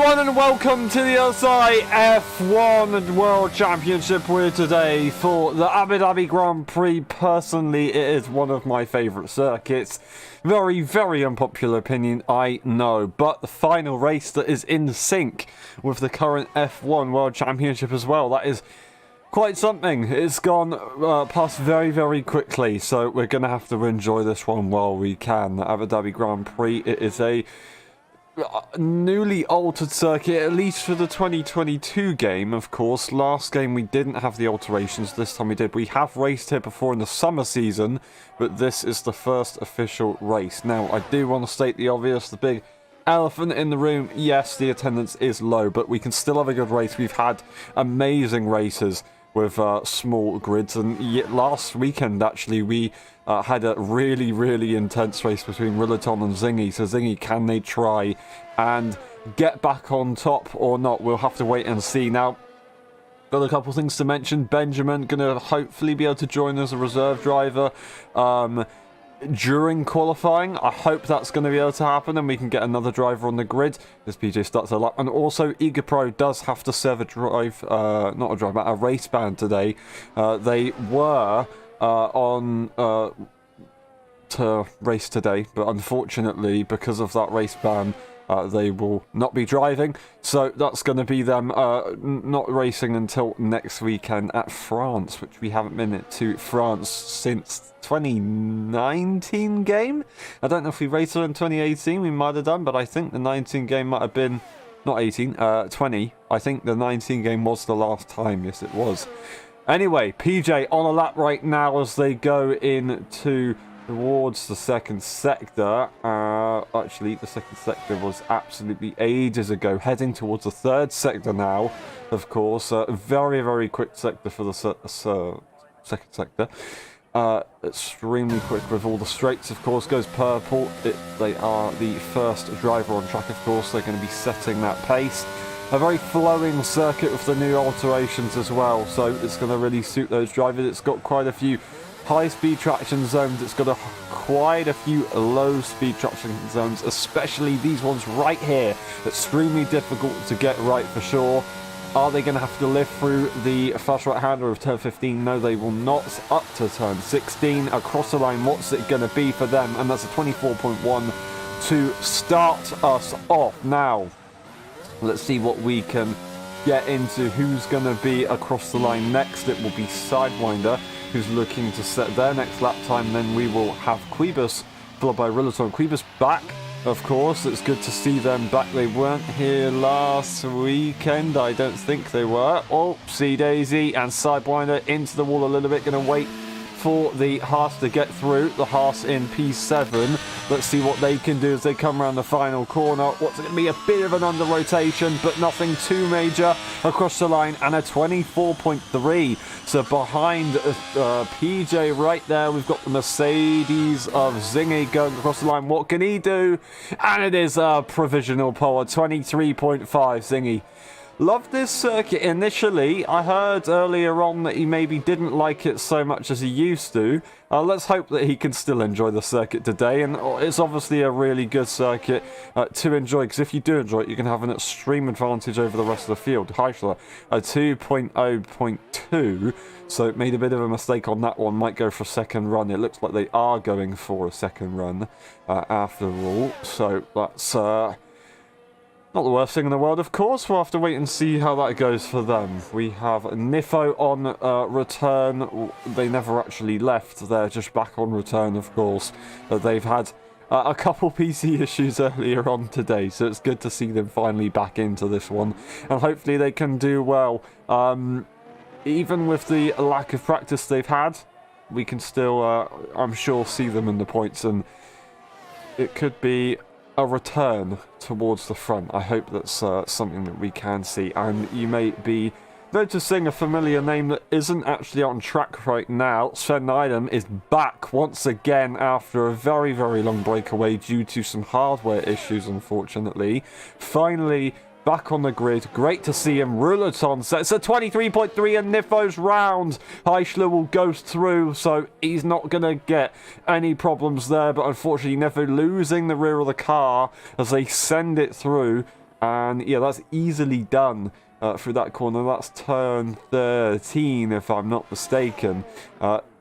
everyone, and welcome to the LSI F1 World Championship. We're today for the Abu Dhabi Grand Prix. Personally, it is one of my favourite circuits. Very, very unpopular opinion, I know, but the final race that is in sync with the current F1 World Championship as well. That is quite something. It's gone past very, very quickly, so we're going to have to enjoy this one while we can. The Abu Dhabi Grand Prix, it is a newly altered circuit, at least for the 2022 game, of course. Last game we didn't have the alterations, this time we did. We have raced here before in the summer season, but this is the first official race. Now, I do want to state the obvious, the big elephant in the room. Yes, the attendance is low, but we can still have a good race. We've had amazing races with small grids, and last weekend actually we had a really, really intense race between Rulaton and Zingy. So Zingy, can they try and get back on top or not? We'll have to wait and see. Now, got a couple things to mention. Benjamin gonna hopefully be able to join as a reserve driver during qualifying. I hope that's going to be able to happen and we can get another driver on the grid as PJ starts a lap. And also Eager Pro does have to serve a drive, not a drive, but a race ban today. They were on to race today, but unfortunately because of that race ban they will not be driving, so that's going to be them not racing until next weekend at France, which we haven't been to France since 2019 game. I don't know if we raced it in 2018, we might have done, but I think the 19 game might have been, not 18, 20. I think the 19 game was the last time, yes it was. Anyway, PJ on a lap right now as they go into towards the second sector. Actually, the second sector was absolutely ages ago. Heading towards the third sector now, of course. Very, very quick sector for the second sector. Extremely quick with all the straights, of course, goes purple. They are the first driver on track, of course. They're going to be setting that pace. A very flowing circuit with the new alterations as well, so it's going to really suit those drivers. It's got quite a few high-speed traction zones. It's got quite a few low-speed traction zones, especially these ones right here. Extremely difficult to get right for sure. Are they going to have to live through the fast right-hander of turn 15? No, they will not. Up to turn 16, across the line, what's it going to be for them? And that's a 24.1 to start us off. Now, let's see what we can get into. Who's going to be across the line next? It will be Sidewinder, who's looking to set their next lap time. Then we will have Quibus, followed by Rillaton. Quibus back, of course. It's good to see them back. They weren't here last weekend. I don't think they were. Oh, see Daisy and Sidewinder into the wall a little bit. Going to wait for the Haas to get through. The Haas in P7. Let's see what they can do as they come around the final corner. What's going to be a bit of an under rotation, but nothing too major across the line, and a 24.3. So behind PJ right there, we've got the Mercedes of Zingy going across the line. What can he do? And it is a provisional pole, 23.5 Zingy. Loved this circuit initially. I heard earlier on that he maybe didn't like it so much as he used to. Let's hope that he can still enjoy the circuit today. And it's obviously a really good circuit to enjoy, because if you do enjoy it, you can have an extreme advantage over the rest of the field. Heisler, a 2.0.2. So made a bit of a mistake on that one. Might go for a second run. It looks like they are going for a second run after all. So that's not the worst thing in the world, of course. We'll have to wait and see how that goes for them. We have Nifo on return. They never actually left. They're just back on return, of course. They've had a couple PC issues earlier on today, so it's good to see them finally back into this one. And hopefully they can do well. Even with the lack of practice they've had, we can still, I'm sure, see them in the points. And it could be a return towards the front. I hope that's something that we can see. And you may be noticing a familiar name that isn't actually on track right now. Sven Nydam is back once again after a very, very long breakaway due to some hardware issues, unfortunately. Finally back on the grid. Great to see him. Rulaton sets a 23.3 and Nifo's round. Heisler will go through, so he's not going to get any problems there. But unfortunately, Nifo losing the rear of the car as they send it through. And yeah, that's easily done through that corner. That's turn 13, if I'm not mistaken.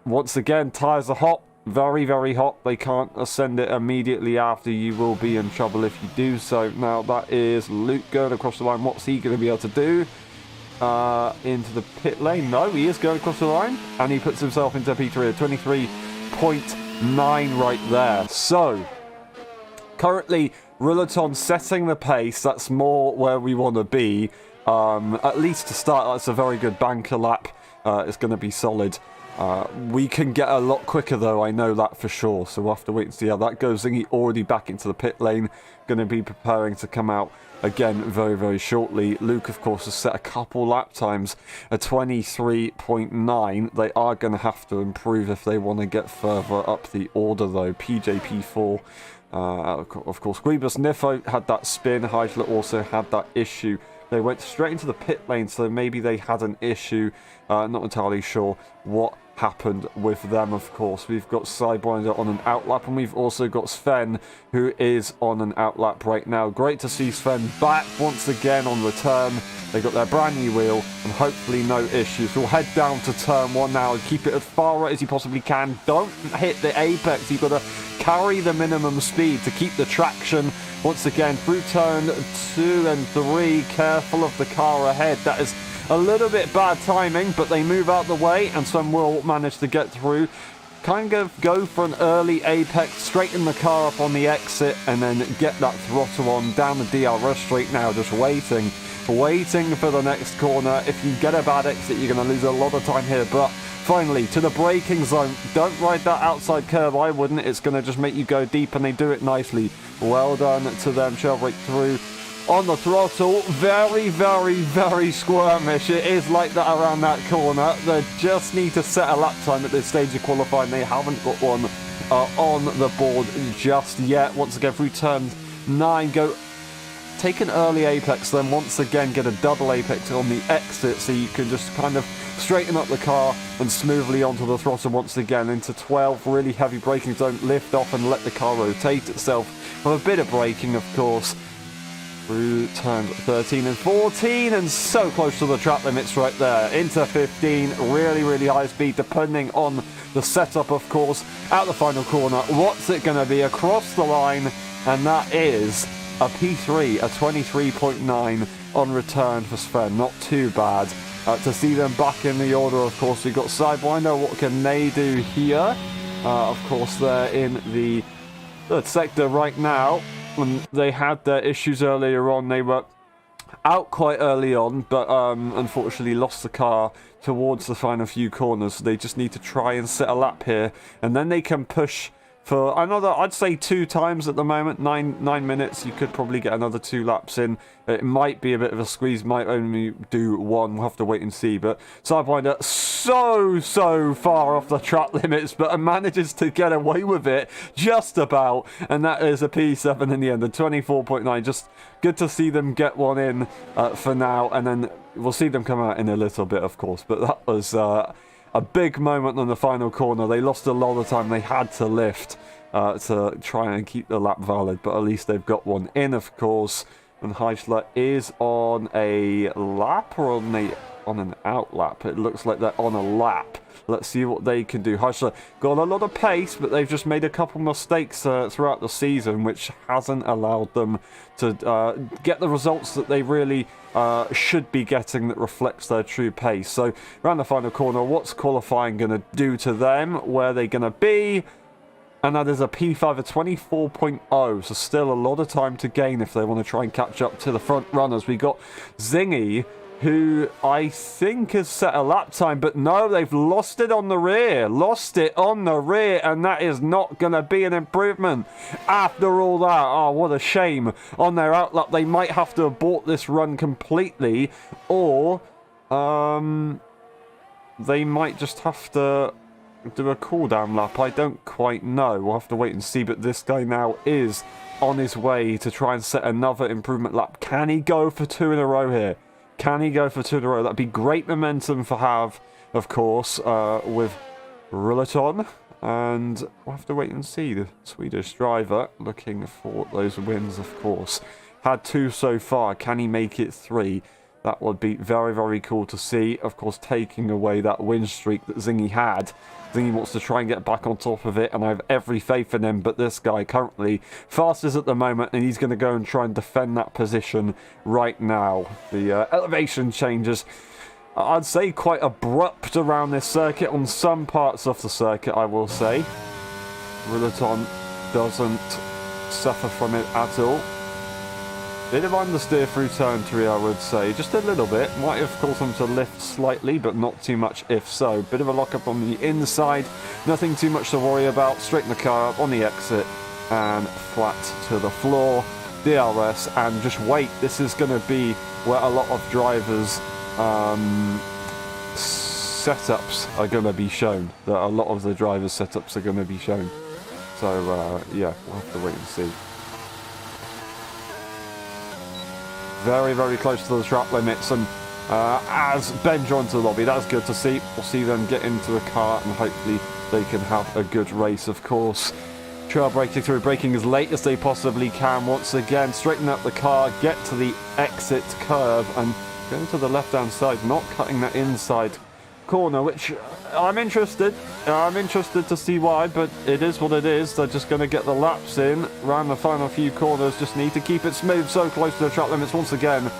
Once again, tyres are hot. Very, very hot. They can't ascend it immediately after. You will be in trouble if you do so. Now, that is Luke going across the line. What's he going to be able to do? Into the pit lane. No, he is going across the line. And he puts himself into P3 at 23.9 right there. So, currently, Ruleton setting the pace. That's more where we want to be. At least to start, that's a very good banker lap. It's going to be solid. We can get a lot quicker though, I know that for sure, so we'll have to wait and see how that goes. Zingy already back into the pit lane, going to be preparing to come out again very, very shortly. Luke, of course, has set a couple lap times, a 23.9. They are going to have to improve if they want to get further up the order though. PJP4, of course, Griebus Nifo had that spin, Heidler also had that issue. They went straight into the pit lane, so maybe they had an issue. Not entirely sure what happened with them, of course. We've got Sidewinder on an outlap, and we've also got Sven, who is on an outlap right now. Great to see Sven back once again on return. They got their brand new wheel, and hopefully no issues. We'll head down to turn 1 now and keep it as far right as you possibly can. Don't hit the apex. You've got to carry the minimum speed to keep the traction. Once again, through turn 2 and 3, careful of the car ahead. That is a little bit bad timing, but they move out the way, and Sven will manage to get through. Kind of go for an early apex, straighten the car up on the exit, and then get that throttle on down the DRS straight now, just waiting for the next corner. If you get a bad exit, you're going to lose a lot of time here, but finally, to the braking zone. Don't ride that outside curve, I wouldn't. It's going to just make you go deep, and they do it nicely. Well done to them. Shell brake through on the throttle. Very, very, very squirmish. It is like that around that corner. They just need to set a lap time at this stage of qualifying. They haven't got one on the board just yet. Once again, through turn 9, take an early apex, then once again get a double apex on the exit, so you can just kind of straighten up the car and smoothly onto the throttle once again into 12. Really heavy braking zone, lift off and let the car rotate itself with a bit of braking, of course, through turns 13 and 14, and so close to the track limits right there. Into 15, really, really high speed depending on the setup, of course. Out the final corner, what's it going to be? Across the line, and that is a P3, a 23.9 on return for Sven. Not too bad. To see them back in the order, of course, we've got Sidewinder. What can they do here? Of course, they're in the third sector right now. And they had their issues earlier on. They were out quite early on, but unfortunately lost the car towards the final few corners. So they just need to try and set a lap here, and then they can push for another, I'd say 2 times at the moment. 9 minutes, you could probably get another 2 laps in. It might be a bit of a squeeze, might only do 1, we'll have to wait and see. But Sidewinder so far off the track limits, but manages to get away with it just about, and that is a P7 in the end, a 24.9. Just good to see them get one in for now, and then we'll see them come out in a little bit, of course. But that was a big moment on the final corner. They lost a lot of time. They had to lift to try and keep the lap valid, but at least they've got one in, of course. And Heisler is on a lap or on an out lap. It looks like they're on a lap. Let's see what they can do. Heisler got a lot of pace, but they've just made a couple mistakes throughout the season, which hasn't allowed them to get the results that they really should be getting that reflects their true pace. So around the final corner, what's qualifying going to do to them? Where are they going to be? And that is a P5 of 24.0, so still a lot of time to gain if they want to try and catch up to the front runners. We got Zingy, who I think has set a lap time, but no, they've lost it on the rear. And that is not going to be an improvement after all that. Oh, what a shame. On their outlap, they might have to abort this run completely, or they might just have to do a cooldown lap. I don't quite know. We'll have to wait and see, but this guy now is on his way to try and set another improvement lap. Can he go for 2 in a row here? Can he go for 2 in a row? That'd be great momentum for Have, of course, with Ruleton. And we'll have to wait and see. The Swedish driver looking for those wins, of course. had 2 so far. Can he make it 3? That would be very, very cool to see. Of course, taking away that win streak that Zingy had. Zingy wants to try and get back on top of it, and I have every faith in him. But this guy currently fastest at the moment, and he's going to go and try and defend that position right now. The elevation changes, I'd say, quite abrupt around this circuit. On some parts of the circuit, I will say. Rillaton doesn't suffer from it at all. Bit of understeer through turn 3, I would say. Just a little bit. Might have caused them to lift slightly, but not too much if so. Bit of a lock-up on the inside. Nothing too much to worry about. Straighten the car up on the exit and flat to the floor. DRS and just wait. This is going to be where a lot of drivers' setups are going to be shown. That a lot of the drivers' setups are going to be shown. So, yeah, we'll have to wait and see. Very, very close to the track limits, and as Ben joins the lobby, that's good to see. We'll see them get into the car, and hopefully they can have a good race, of course. Trail braking through, braking as late as they possibly can. Once again, straighten up the car, get to the exit curve, and going to the left-hand side, not cutting that inside corner, which I'm interested to see why, but it is what it is. They're just going to get the laps in around the final few corners. Just need to keep it smooth, so close to the track limits once again.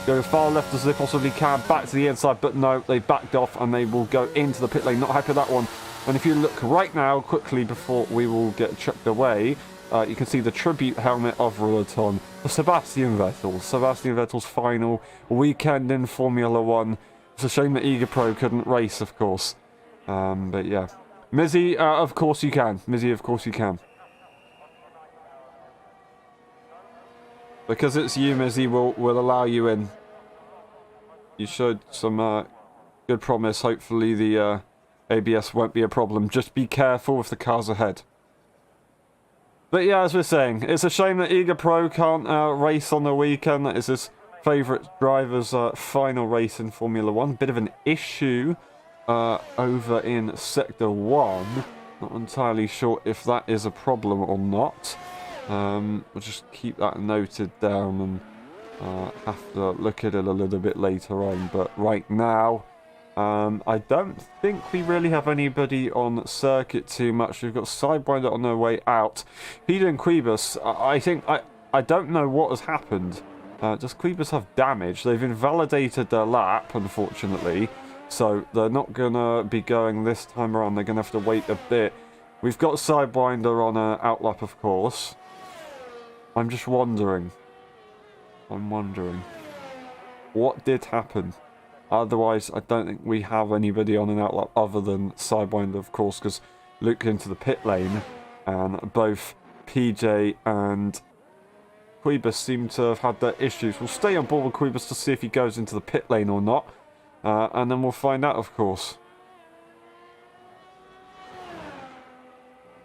Go as far left as they possibly can, back to the inside, but no, they backed off and they will go into the pit lane. Not happy with that one. And if you look right now quickly before we will get chucked away, you can see the tribute helmet of Rillaton for Sebastian Vettel. Sebastian Vettel's final weekend in Formula 1. It's a shame that Eager Pro couldn't race, of course. But yeah. Mizzy, of course you can. Mizzy, of course you can. Because it's you, Mizzy, will allow you in. You showed some good promise. Hopefully the ABS won't be a problem. Just be careful with the cars ahead. But yeah, as we're saying, it's a shame that Eager Pro can't race on the weekend. That is his favourite driver's final race in Formula 1. Bit of an issue over in Sector 1. Not entirely sure if that is a problem or not. We'll just keep that noted down and have to look at it a little bit later on. But right now, I don't think we really have anybody on circuit too much. We've got Sidewinder on their way out. Peter and Quibus, I don't know what has happened. Does Quibus have damage? They've invalidated their lap, unfortunately. So they're not going to be going this time around. They're going to have to wait a bit. We've got Sidewinder on an outlap, of course. I'm just wondering. What did happen? Otherwise, I don't think we have anybody on an outlap other than Sidewinder, of course, because Luke into the pit lane. And both PJ and Quibus seem to have had their issues. We'll stay on board with Quibus to see if he goes into the pit lane or not. And then we'll find out, of course.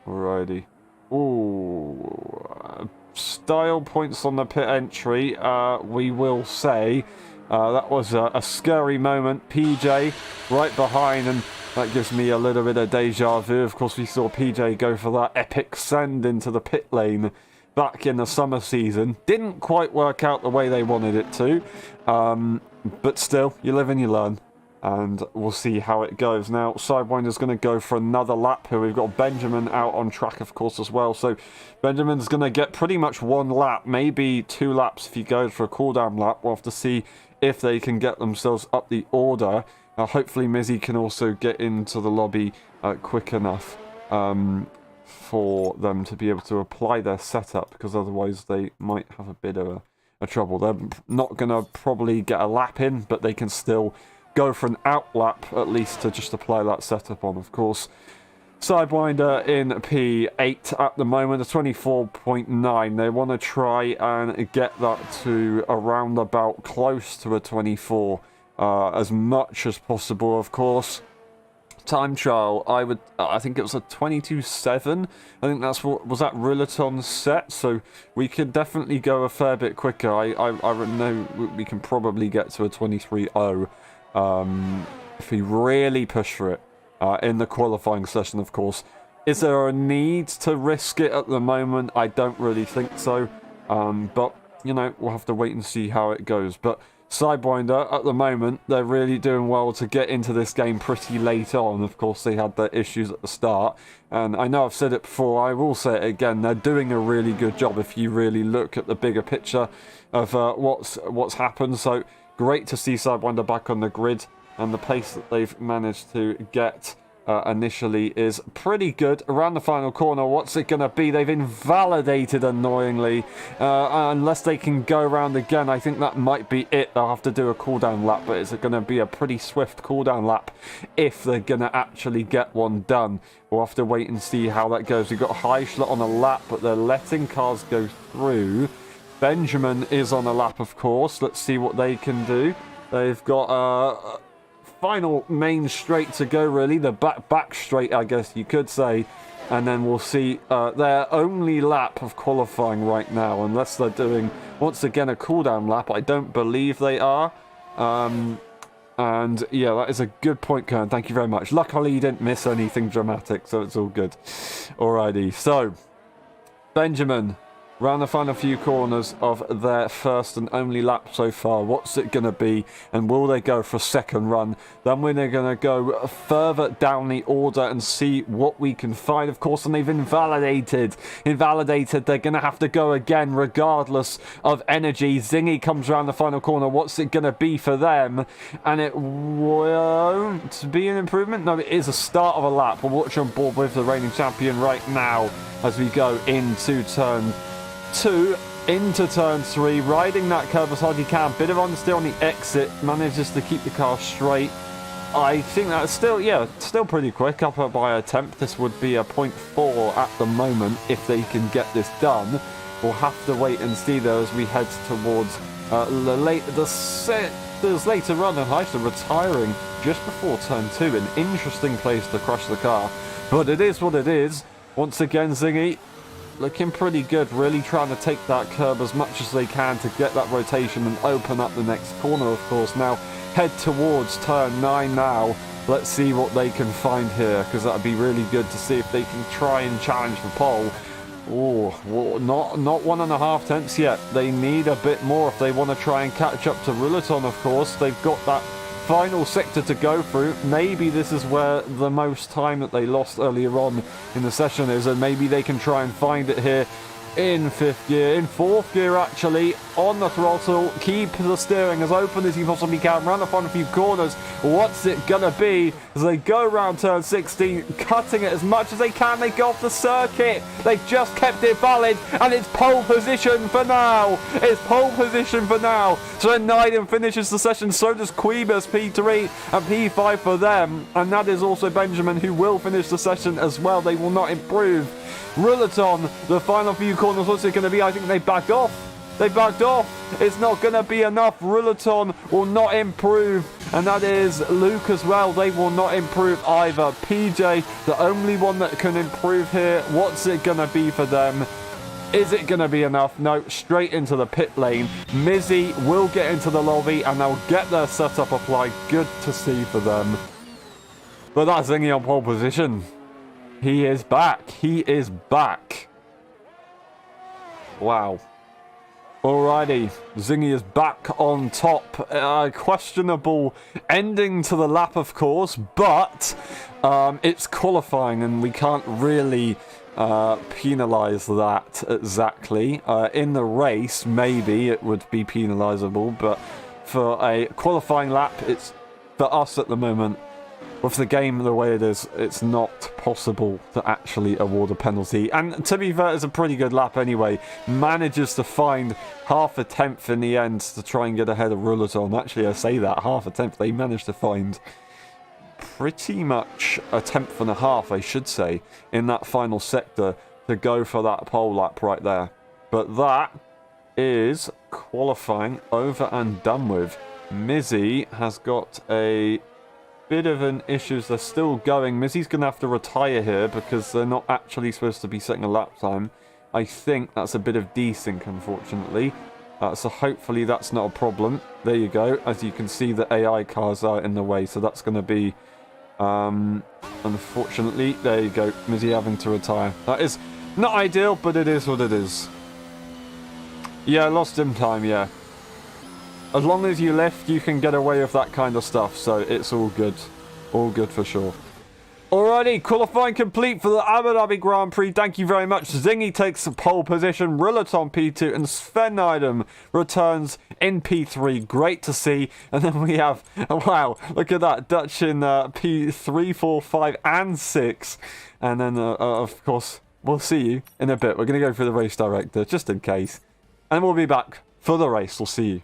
Alrighty. Ooh. Style points on the pit entry. We will say that was a scary moment. PJ right behind, and that gives me a little bit of deja vu. Of course, we saw PJ go for that epic send into the pit lane back in the summer season. Didn't quite work out the way they wanted it to. But still, you live and you learn. And we'll see how it goes. Now, Sidewinder's going to go for another lap here. We've got Benjamin out on track, of course, as well. So Benjamin's going to get pretty much one lap, maybe 2 laps if he goes for a cooldown lap. We'll have to see if they can get themselves up the order. Hopefully Mizzy can also get into the lobby quick enough for them to be able to apply their setup, because otherwise they might have a bit of a trouble. They're not going to probably get a lap in, but they can still go for an out lap at least to just apply that setup on, of course. Sidewinder in P8 at the moment, a 24.9. They want to try and get that to around about close to a 24 as much as possible, of course. Time trial, I think it was a 22.7. I think that's what was that Rillaton's set, so we could definitely go a fair bit quicker. I know we can probably get to a 23.0 if we really push for it in the qualifying session, of course. Is there a need to risk it at the moment? I don't really think so, but you know, we'll have to wait and see how it goes. But Sidewinder, at the moment, they're really doing well to get into this game pretty late on. Of course, they had their issues at the start. And I know I've said it before, I will say it again, they're doing a really good job if you really look at the bigger picture of what's happened. So, great to see Sidewinder back on the grid. And the pace that they've managed to get initially is pretty good. Around the final corner, what's it going to be? They've invalidated, annoyingly. Unless they can go around again, I think that might be it. They'll have to do a cooldown lap, but it's going to be a pretty swift cooldown lap if they're going to actually get one done. We'll have to wait and see how that goes. We've got Heischler on a lap, but they're letting cars go through. Benjamin is on a lap, of course. Let's see what they can do. They've got final main straight to go, really, the back straight, I guess you could say, and then we'll see their only lap of qualifying right now, unless they're doing once again a cooldown lap. I don't believe they are, and yeah, that is a good point, Kern. Thank you very much. Luckily you didn't miss anything dramatic, so it's all good. Alrighty, so Benjamin round the final few corners of their first and only lap so far. What's it going to be? And will they go for a second run? Then we're going to go further down the order and see what we can find, of course. And they've invalidated. They're going to have to go again regardless of energy. Zingy comes around the final corner. What's it going to be for them? And it won't be an improvement. No, it is a start of a lap. We'll watch on board with the reigning champion right now as we go into turn 2 into turn 3, riding that curve as hard as he can. Bit of understeer on the exit, manages to keep the car straight. I think that's still, yeah, still pretty quick, up by a tenth. This would be a 0.4 at the moment if they can get this done. We'll have to wait and see though as we head towards the sectors later on, and Heister retiring just before turn 2. An interesting place to crush the car, but it is what it is. Once again, Zingy looking pretty good, really trying to take that curb as much as they can to get that rotation and open up the next corner, of course. Now, head towards turn 9 now. Let's see what they can find here, because that would be really good to see if they can try and challenge the pole. Oh, not 1.5 tenths yet. They need a bit more if they want to try and catch up to Ruleton, of course. They've got that final sector to go through. Maybe this is where the most time that they lost earlier on in the session is, and maybe they can try and find it here in 5th gear, in 4th gear actually, on the throttle. Keep the steering as open as you possibly can, round the final few corners. What's it gonna be as they go around turn 16, cutting it as much as they can? They go off the circuit. They've just kept it valid, and it's pole position for now. It's pole position for now. So Naiden finishes the session, so does Quibus, P3 and P5 for them, and that is also Benjamin, who will finish the session as well. They will not improve. Ruleton, the final few corners, what's it going to be? I think they backed off. They backed off. It's not going to be enough. Ruleton will not improve. And that is Luke as well. They will not improve either. PJ, the only one that can improve here. What's it going to be for them? Is it going to be enough? No, straight into the pit lane. Mizzy will get into the lobby and they'll get their setup applied. Good to see for them. But that's Zingy on pole position. He is back. He is back. Wow. Alrighty. Zingy is back on top. Questionable ending to the lap, of course, but it's qualifying and we can't really penalise that exactly. In the race, maybe it would be penalisable, but for a qualifying lap, it's for us at the moment. With the game the way it is, it's not possible to actually award a penalty. And to be fair, it's a pretty good lap anyway. Manages to find half a tenth in the end to try and get ahead of Ruleton. Actually, I say that, half a tenth. They managed to find pretty much a tenth and a half, I should say, in that final sector to go for that pole lap right there. But that is qualifying over and done with. Mizzy has got a bit of an issue. They're still going. Mizzy's going to have to retire here because they're not actually supposed to be setting a lap time. I think that's a bit of desync, unfortunately. So hopefully that's not a problem. There you go. As you can see, the AI cars are in the way, so that's going to be unfortunately, there you go, Mizzy having to retire. That is not ideal, but it is what it is. Yeah, lost him time, yeah. As long as you lift, you can get away with that kind of stuff, so it's all good. All good for sure. Alrighty, qualifying complete for the Abu Dhabi Grand Prix. Thank you very much. Zingy takes the pole position, Ruleton P2, and Sven Nydam returns in P3. Great to see. And then we have, wow, look at that, Dutch in P3, 4, 5, and 6. And then, of course, we'll see you in a bit. We're going to go through the race director, just in case. And we'll be back for the race. We'll see you.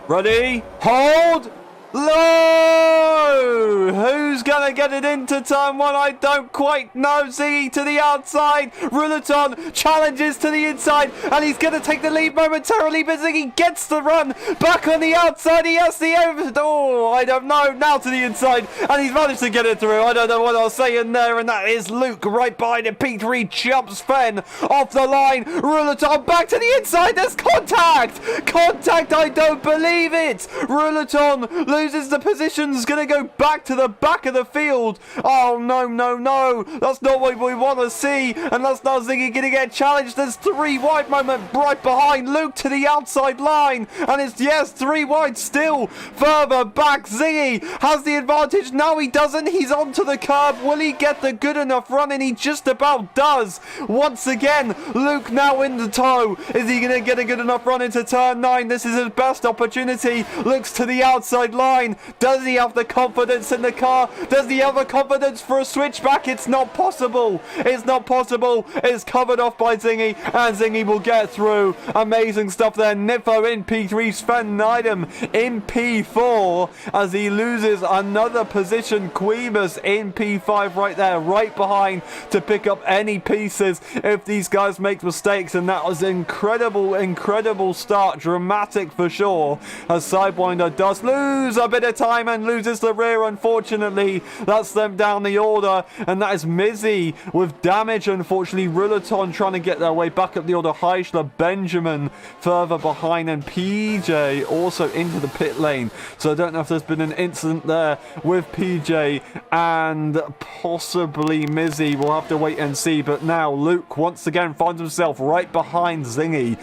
Ready? Hold! Low! Who's gonna get it into turn one? I don't quite know. Ziggy to the outside. Ruleton challenges to the inside, and he's gonna take the lead momentarily, but Ziggy gets the run back on the outside. He has the oh, I don't know. Now to the inside, and he's managed to get it through. I don't know what I was saying there, and that is Luke right behind him. P3 jumps Sven off the line. Ruleton back to the inside. There's contact! Contact! I don't believe it! Ruleton loses the positions, gonna go back to the back of the field. Oh no, no, no, that's not what we want to see, and that's now Ziggy gonna get challenged. There's 3 wide moment right behind Luke to the outside line, and it's, yes, 3 wide still further back. Ziggy has the advantage. Now he doesn't. He's onto the curb. Will he get the good enough run? And he just about does. Once again, Luke now in the tow. Is he gonna get a good enough run into turn 9? This is his best opportunity. Looks to the outside line. Does he have the confidence in the car? Does he have the confidence for a switchback? It's not possible. It's not possible. It's covered off by Zingy, and Zingy will get through. Amazing stuff there. Nifo in P3, Sven Nydam in P4 as he loses another position. Quebus in P5 right there, right behind to pick up any pieces if these guys make mistakes. And that was incredible, incredible start. Dramatic for sure as Sidewinder does lose a bit of time and loses the rear, unfortunately. That's them down the order, and that is Mizzy with damage, unfortunately. Ruleton trying to get their way back up the order. Heischler, Benjamin further behind, and PJ also into the pit lane. So I don't know if there's been an incident there with PJ and possibly Mizzy. We'll have to wait and see, but now Luke once again finds himself right behind Zingy.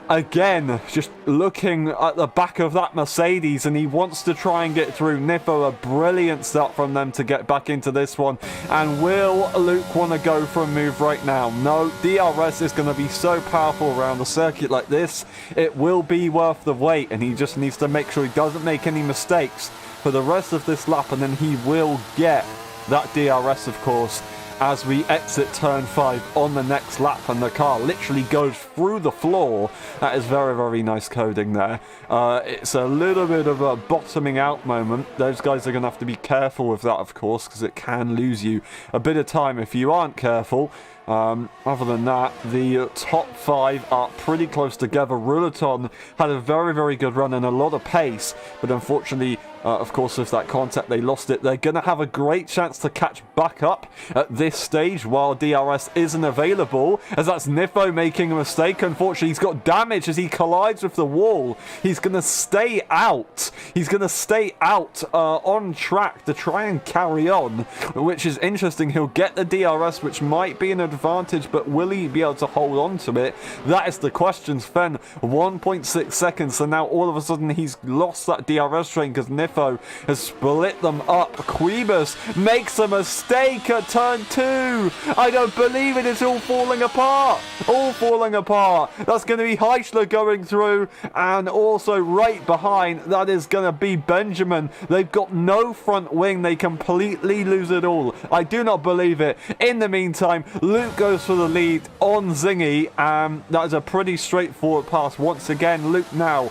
Again, just looking at the back of that Mercedes, and he wants to try and get through. Nifo, a brilliant start from them to get back into this one. And will Luke want to go for a move right now? No, DRS is going to be so powerful around a circuit like this. It will be worth the wait, and he just needs to make sure he doesn't make any mistakes for the rest of this lap, and then he will get that DRS, of course, as we exit turn 5 on the next lap, and the car literally goes through the floor. That is very, very nice coding there. It's a little bit of a bottoming out moment. Those guys are going to have to be careful with that, of course, because it can lose you a bit of time if you aren't careful. Other than that, the top 5 are pretty close together. Ruleton had a very, very good run and a lot of pace, but unfortunately Of course, with that contact, they lost it. They're going to have a great chance to catch back up at this stage while DRS isn't available, as that's Nifo making a mistake. Unfortunately, he's got damage as he collides with the wall. He's going to stay out. He's going to stay out on track to try and carry on, which is interesting. He'll get the DRS, which might be an advantage, but will he be able to hold on to it? That is the question. Sven, 1.6 seconds, so now all of a sudden he's lost that DRS train because Nifo has split them up. Quibus makes a mistake at turn 2. I don't believe it. It's all falling apart. All falling apart. That's going to be Heichler going through, and also right behind, that is going to be Benjamin. They've got no front wing. They completely lose it all. I do not believe it. In the meantime, Luke goes for the lead on Zingy. That is a pretty straightforward pass. Once again, Luke now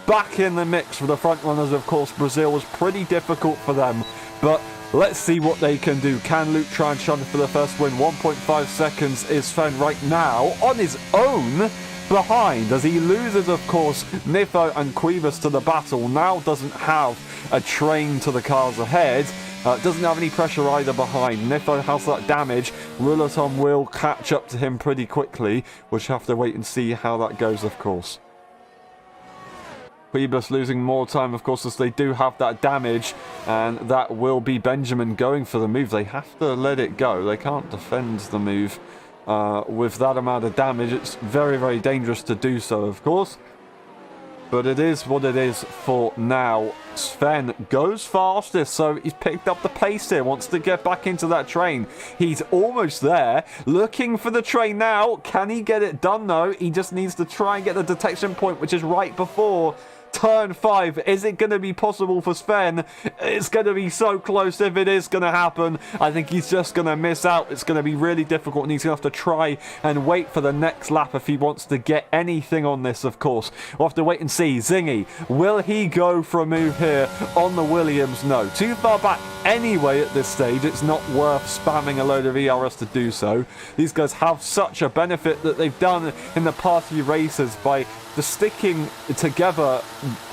back in the mix for the front runners. Of course, Brazil was pretty difficult for them, but let's see what they can do. Can Luke try and shun for the first win? 1.5 seconds is Sven right now on his own behind, as he loses, of course, Nifo and Quibus to the battle. Now doesn't have a train to the cars ahead. Doesn't have any pressure either behind. Nifo has that damage. Ruleton will catch up to him pretty quickly. We'll just have to wait and see how that goes, of course. Quibus losing more time, of course, as they do have that damage, and that will be Benjamin going for the move. They have to let it go. They can't defend the move with that amount of damage. It's very, very dangerous to do so, of course. But it is what it is for now. Sven goes fastest, so he's picked up the pace here. Wants to get back into that train. He's almost there. Looking for the train now. Can he get it done, though? He just needs to try and get the detection point, which is right before turn 5. Is it going to be possible for Sven? It's going to be so close if it is going to happen. I think he's just going to miss out. It's going to be really difficult, and he's going to have to try and wait for the next lap if he wants to get anything on this, of course. We'll have to wait and see. Zingy, will he go for a move here on the Williams? No. Too far back anyway at this stage. It's not worth spamming a load of ERS to do so. These guys have such a benefit that they've done in the past few races by just sticking together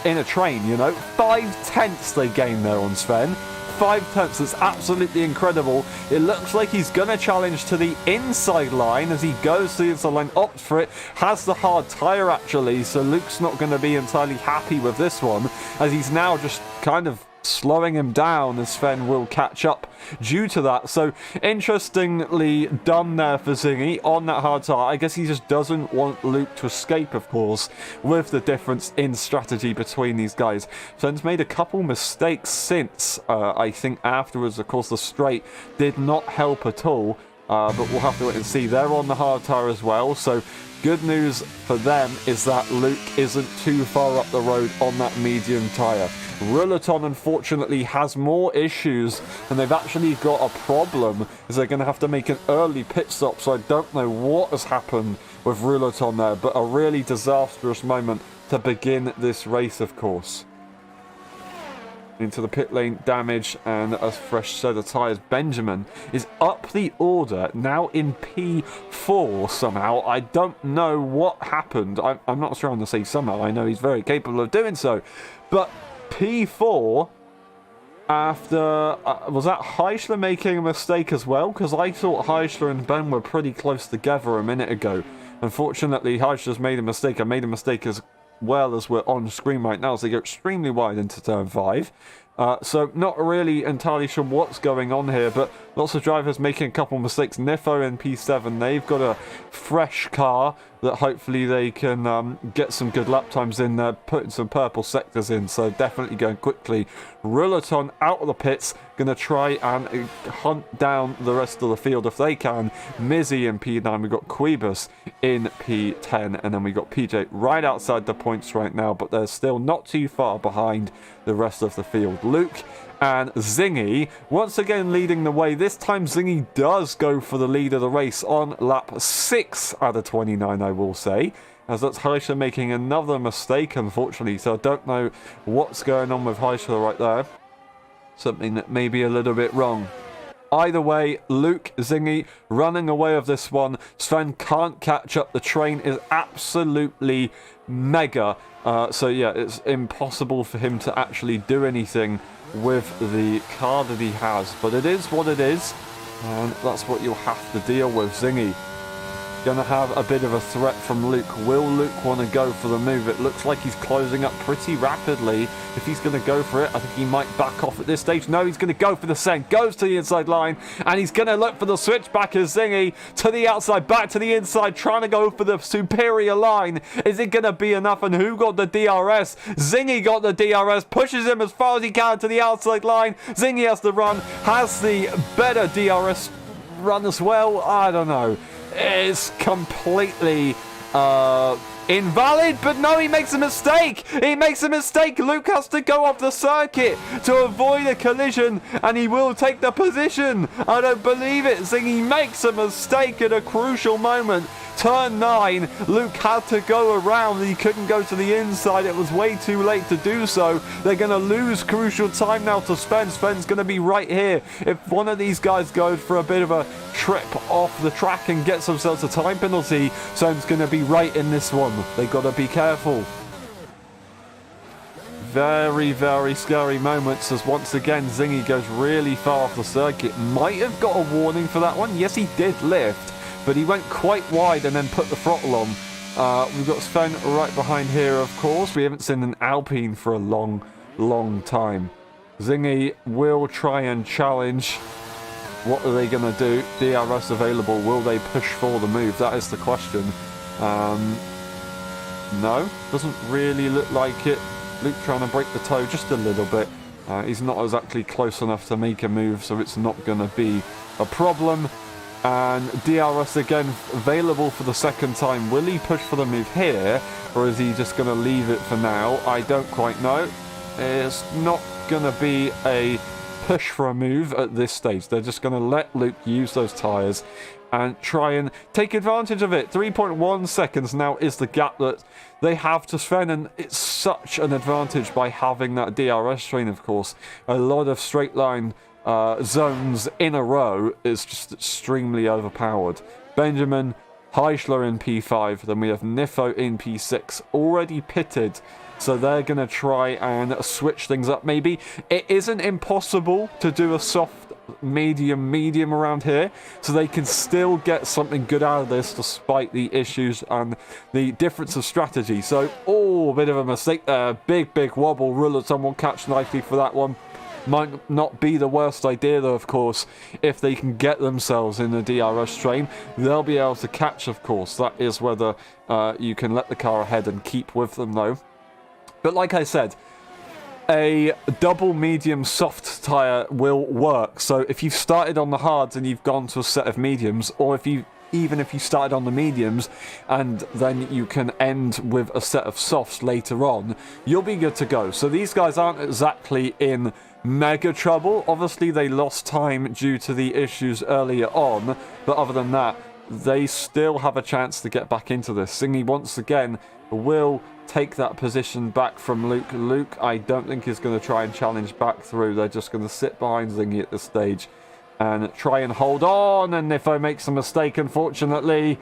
in a train, you know. 5/10 they gain there on Sven. 5/10, that's absolutely incredible. It looks like he's going to challenge to the inside line as he goes to the inside line, opts for it, has the hard tyre actually, so Luke's not going to be entirely happy with this one, as he's now just kind of slowing him down, as Sven will catch up due to that. So interestingly done there for Zingy on that hard tire. I guess he just doesn't want Luke to escape, of course, with the difference in strategy between these guys. Sven's made a couple mistakes since. I think afterwards, of course, the straight did not help at all. But we'll have to wait and see. They're on the hard tire as well, so good news for them is that Luke isn't too far up the road on that medium tyre. Ruleton, unfortunately, has more issues, and they've actually got a problem, as they're going to have to make an early pit stop, so I don't know what has happened with Ruleton there, but a really disastrous moment to begin this race, of course. Into the pit lane, damage and a fresh set of tyres. Benjamin is up the order, now in P4 somehow. I don't know what happened. I'm not trying to say somehow. I know he's very capable of doing so. But P4 after... was that Heichler making a mistake as well? Because I thought Heichler and Ben were pretty close together a minute ago. Unfortunately, Heichler's made a mistake. I made a mistake as well as we're on screen right now, so they go extremely wide into turn 5. So not really entirely sure what's going on here, but lots of drivers making a couple mistakes. Nifo in P7, they've got a fresh car that hopefully they can get some good lap times in there, putting some purple sectors in, so definitely going quickly. Ruleton out of the pits, going to try and hunt down the rest of the field if they can. Mizzy in P9, we've got Quibus in P10, and then we got PJ right outside the points right now, but they're still not too far behind the rest of the field. Luke and Zingy once again leading the way. This time Zingy does go for the lead of the race on lap 6 out of 29, I will say, as that's Heichler making another mistake, unfortunately, so I don't know what's going on with Heichler right there. Something that may be a little bit wrong. Either way, Luke, Zingy running away with this one. Sven can't catch up. The train is absolutely mega. So yeah, it's impossible for him to actually do anything with the car that he has. But it is what it is, and that's what you'll have to deal with. Zingy going to have a bit of a threat from Luke. Will Luke want to go for the move? It looks like he's closing up pretty rapidly. If he's going to go for it, I think he might back off at this stage. No, he's going to go for the send. Goes to the inside line, and he's going to look for the switch back as Zingy to the outside, back to the inside, trying to go for the superior line. Is it going to be enough? And who got the DRS? Zingy got the DRS, pushes him as far as he can to the outside line. Zingy has to run, has the better DRS run as well. I don't know. It's completely invalid, but no, he makes a mistake. He makes a mistake. Luke has to go off the circuit to avoid a collision, and he will take the position. I don't believe it. Zingy makes a mistake at a crucial moment. Turn 9, Luke had to go around. He couldn't go to the inside. It was way too late to do so. They're going to lose crucial time now to Sven. Sven's going to be right here. If one of these guys goes for a bit of a trip off the track and gets themselves a time penalty, Sven's going to be right in this one. They got to be careful. Very, very scary moments as once again Zingy goes really far off the circuit. Might have got a warning for that one. Yes, he did lift, but he went quite wide and then put the throttle on. We've got Sven right behind here, of course. We haven't seen an Alpine for a long, long time. Zingy will try and challenge. What are they going to do? DRS available. Will they push for the move? That is the question. No, doesn't really look like it. Luke trying to break the toe just a little bit. He's not exactly close enough to make a move, so it's not going to be a problem. And DRS again available for the second time. Will he push for the move here, or is he just going to leave it for now? I don't quite know. It's not going to be a push for a move at this stage. They're just going to let Luke use those tyres and try and take advantage of it. 3.1 seconds now is the gap that they have to Sven, and it's such an advantage by having that DRS train, of course. A lot of straight line zones in a row is just extremely overpowered. Benjamin, Heischler in P5, then we have Nifo in P6, already pitted, so they're going to try and switch things up maybe. It isn't impossible to do a soft medium around here, so they can still get something good out of this despite the issues and the difference of strategy. So, oh, a bit of a mistake there. Big wobble. Ruler, someone catch nicely for that one. Might not be the worst idea, though, of course. If they can get themselves in the DRS train, they'll be able to catch, of course. That is whether you can let the car ahead and keep with them, though. But like I said, a double medium soft tyre will work. So if you've started on the hards and you've gone to a set of mediums, or even if you started on the mediums and then you can end with a set of softs later on, you'll be good to go. So these guys aren't exactly in mega trouble. Obviously they lost time due to the issues earlier on, but other than that, they still have a chance to get back into this. Zingy once again will take that position back from Luke. Luke, I don't think is going to try and challenge back through. They're just going to sit behind Zingy at this stage and try and hold on. And Nifo makes a mistake, unfortunately.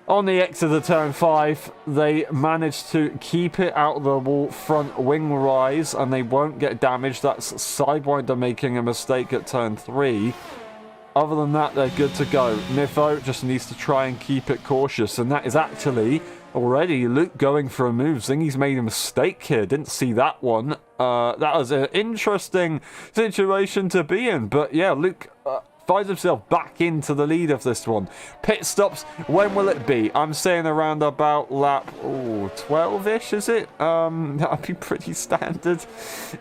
On the exit of turn 5, they managed to keep it out of the wall front wing rise, and they won't get damaged. That's Sidewinder making a mistake at turn 3. Other than that, they're good to go. Nifo just needs to try and keep it cautious, and that is actually already Luke going for a move. Zingy's made a mistake here. Didn't see that one. That was an interesting situation to be in, but yeah, Luke finds himself back into the lead of this one. Pit stops, when will it be? I'm saying around about lap 12-ish, is it? That would be pretty standard.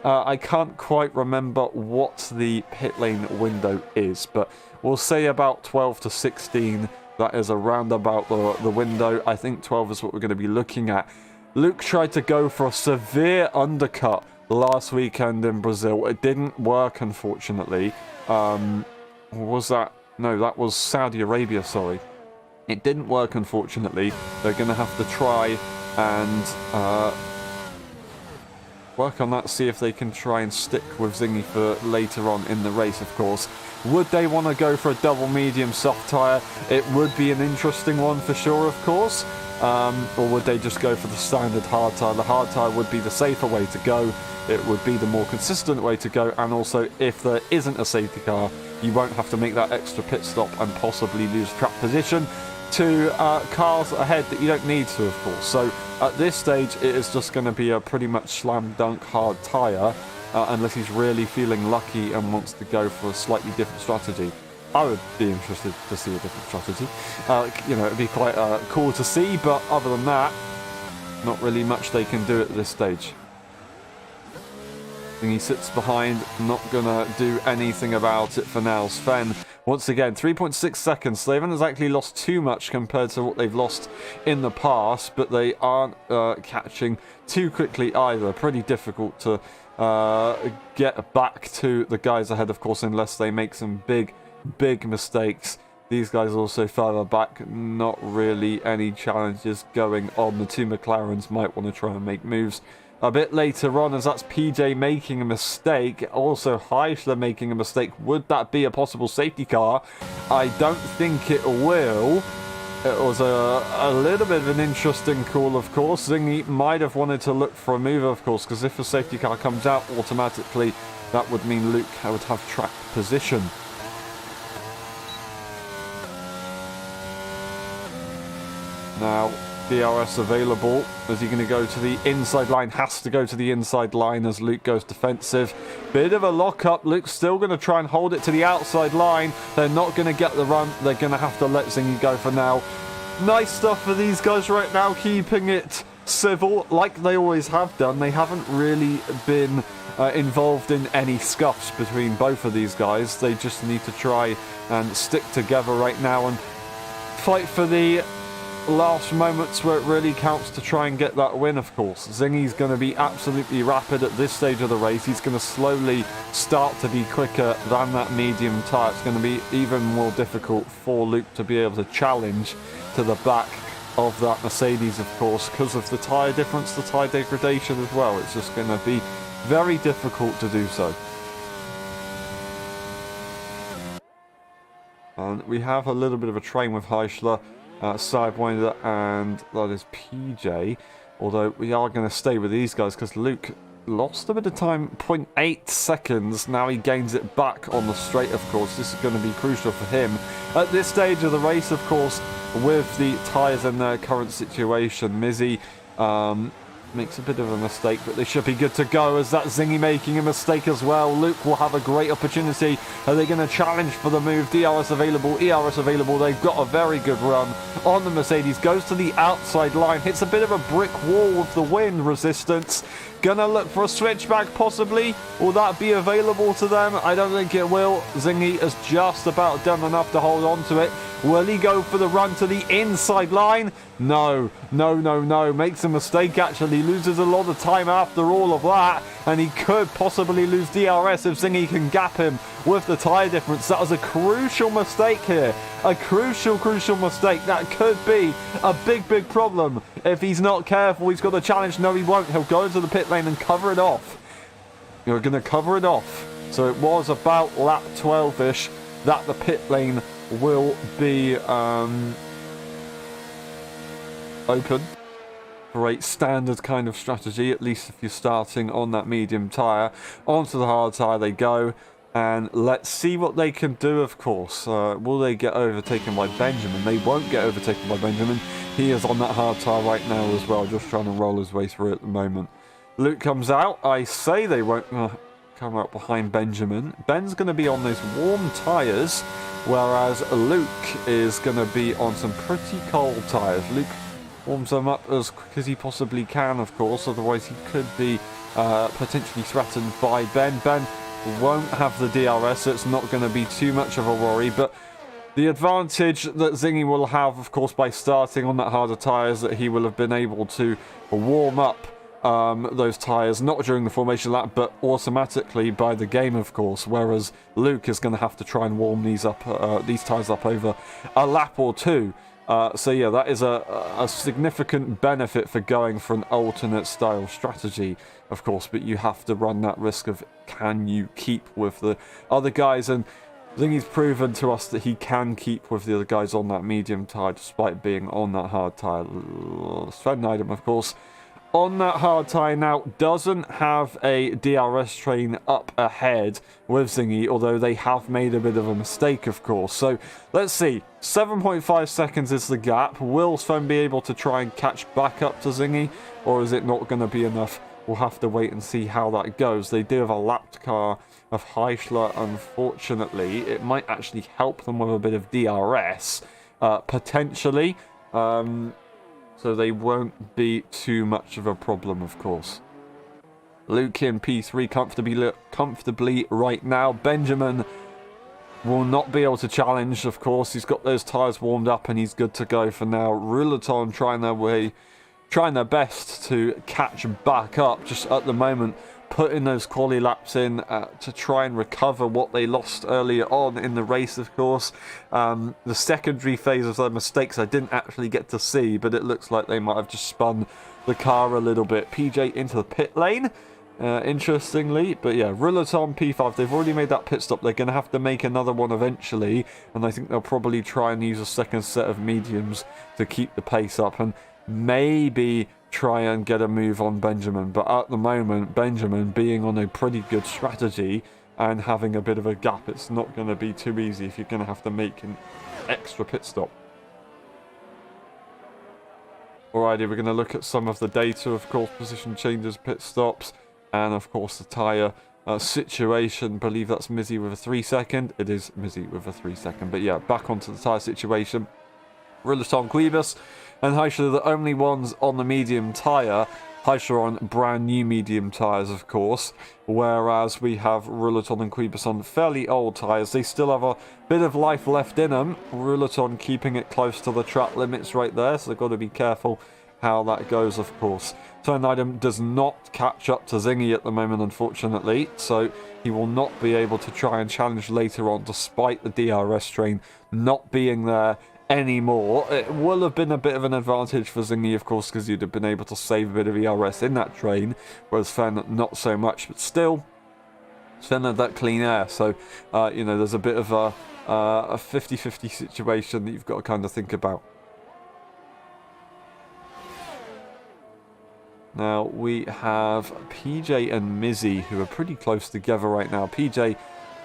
I can't quite remember what the pit lane window is, but we'll say about 12 to 16. That is around about the window. I think 12 is what we're going to be looking at. Luke tried to go for a severe undercut last weekend in Brazil. It didn't work, unfortunately. Was that? No, that was Saudi Arabia, sorry. It didn't work, unfortunately. They're going to have to try and work on that, see if they can try and stick with Zingy for later on in the race, of course. Would they want to go for a double medium soft tyre? It would be an interesting one for sure, of course. Or would they just go for the standard hard tyre? The hard tyre would be the safer way to go. It would be the more consistent way to go. And also, if there isn't a safety car, you won't have to make that extra pit stop and possibly lose track position to cars ahead that you don't need to, of course. So at this stage, it is just going to be a pretty much slam dunk hard tyre. Unless he's really feeling lucky and wants to go for a slightly different strategy. I would be interested to see a different strategy. You know, it'd be quite cool to see, but other than that, not really much they can do at this stage. And he sits behind, not gonna do anything about it for now. Sven, once again, 3.6 seconds. They haven't exactly lost too much compared to what they've lost in the past, but they aren't catching too quickly either. Pretty difficult to get back to the guys ahead, of course, unless they make some big mistakes. These guys also further back, not really any challenges going on. The two McLarens might want to try and make moves a bit later on, as that's PJ making a mistake. Also Heisler making a mistake. Would that be a possible safety car? I don't think it will. It was a little bit of an interesting call, of course. Zingy might have wanted to look for a move, of course, because if a safety car comes out automatically, that would mean Luke would have track position. Now, DRS available. Is he going to go to the inside line? Has to go to the inside line as Luke goes defensive. Bit of a lock-up. Luke's still going to try and hold it to the outside line. They're not going to get the run. They're going to have to let Zingy go for now. Nice stuff for these guys right now, keeping it civil like they always have done. They haven't really been involved in any scuffs between both of these guys. They just need to try and stick together right now and fight for the last moments where it really counts to try and get that win, of course. Zingy's going to be absolutely rapid at this stage of the race. He's going to slowly start to be quicker than that medium tyre. It's going to be even more difficult for Luke to be able to challenge to the back of that Mercedes, of course, because of the tyre difference, the tyre degradation as well. It's just going to be very difficult to do so. And we have a little bit of a train with Heisler, Sidewinder, and that is PJ. Although we are going to stay with these guys because Luke lost a bit of time, 0.8 seconds. Now he gains it back on the straight, of course. This is going to be crucial for him at this stage of the race, of course, with the tyres in their current situation. Mizzy makes a bit of a mistake, but they should be good to go, as that's Zingy making a mistake as well. Luke will have a great opportunity. Are they going to challenge for the move? DRS available, ERS available. They've got a very good run on the Mercedes. Goes to the outside line, hits a bit of a brick wall with the wind resistance. Gonna look for a switchback possibly. Will that be available to them? I don't think it will. Zingy has just about done enough to hold on to it. Will he go for the run to the inside line? No. Makes a mistake, actually. Loses a lot of time after all of that. And he could possibly lose DRS if Zingy can gap him with the tyre difference. That was a crucial mistake here. A crucial mistake. That could be a big problem. If he's not careful, he's got the challenge. No, he won't. He'll go into the pit lane and cover it off. You're going to cover it off. So it was about lap 12-ish that the pit lane will be open for a standard kind of strategy, at least if you're starting on that medium tyre. Onto the hard tyre they go, and let's see what they can do, of course. Will they get overtaken by Benjamin? They won't get overtaken by Benjamin. He is on that hard tyre right now as well, just trying to roll his way through at the moment. Luke comes out. I say they won't come out behind Benjamin. Ben's going to be on those warm tyres, whereas Luke is going to be on some pretty cold tyres. Luke warms them up as quick as he possibly can, of course, otherwise he could be potentially threatened by Ben. Ben won't have the DRS, so it's not going to be too much of a worry, but the advantage that Zingy will have, of course, by starting on that harder tyre is that he will have been able to warm up those tyres, not during the formation lap, but automatically by the game, of course, whereas Luke is going to have to try and warm these tyres up over a lap or two. So yeah, that is a significant benefit for going for an alternate style strategy, of course, but you have to run that risk of can you keep with the other guys, and I think he's proven to us that he can keep with the other guys on that medium tyre despite being on that hard tyre. Sven item, of course, on that hard tyre now doesn't have a DRS train up ahead with Zingy, although they have made a bit of a mistake, of course. So let's see, 7.5 seconds is the gap. Will Sven be able to try and catch back up to Zingy, or is it not going to be enough? We'll have to wait and see how that goes. They do have a lapped car of Heischler, unfortunately. It might actually help them with a bit of DRS, potentially. So they won't be too much of a problem, of course. Luke in P3 comfortably right now. Benjamin will not be able to challenge, of course. He's got those tyres warmed up and he's good to go for now. Rouleton trying their best to catch back up just at the moment, putting those quali laps in to try and recover what they lost earlier on in the race, of course. The secondary phase of their mistakes I didn't actually get to see, but it looks like they might have just spun the car a little bit. PJ into the pit lane, interestingly, but yeah, Rouleton P5, they've already made that pit stop. They're going to have to make another one eventually, and I think they'll probably try and use a second set of mediums to keep the pace up and maybe try and get a move on Benjamin. But at the moment, Benjamin being on a pretty good strategy and having a bit of a gap, it's not going to be too easy if you're going to have to make an extra pit stop. Alrighty, we're going to look at some of the data, of course, position changes, pit stops, and of course the tyre situation. I believe that's Mizzy with a 3 second. It is Mizzy with a 3 second. But yeah, back onto the tyre situation. Rouleton, Quibus and Heischler are the only ones on the medium tyre. Heischler on brand new medium tyres, of course, whereas we have Rouleton and Quibus on fairly old tyres. They still have a bit of life left in them. Rouleton keeping it close to the track limits right there, so they've got to be careful how that goes, of course. Turn item does not catch up to Zingy at the moment, unfortunately, so he will not be able to try and challenge later on, despite the DRS train not being there anymore. It will have been a bit of an advantage for Zingy, of course, because you'd have been able to save a bit of ERS in that train, whereas Sven not so much, but still Sven had that clean air, so you know, there's a bit of a 50-50 situation that you've got to kind of think about. Now we have PJ and Mizzy, who are pretty close together right now. PJ,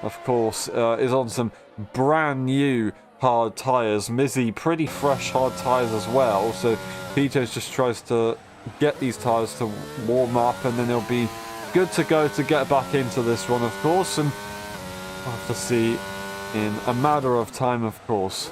of course, is on some brand new hard tyres. Mizzy, pretty fresh hard tyres as well. So PJ just tries to get these tyres to warm up, and then they'll be good to go to get back into this one, of course. And we'll have to see in a matter of time, of course.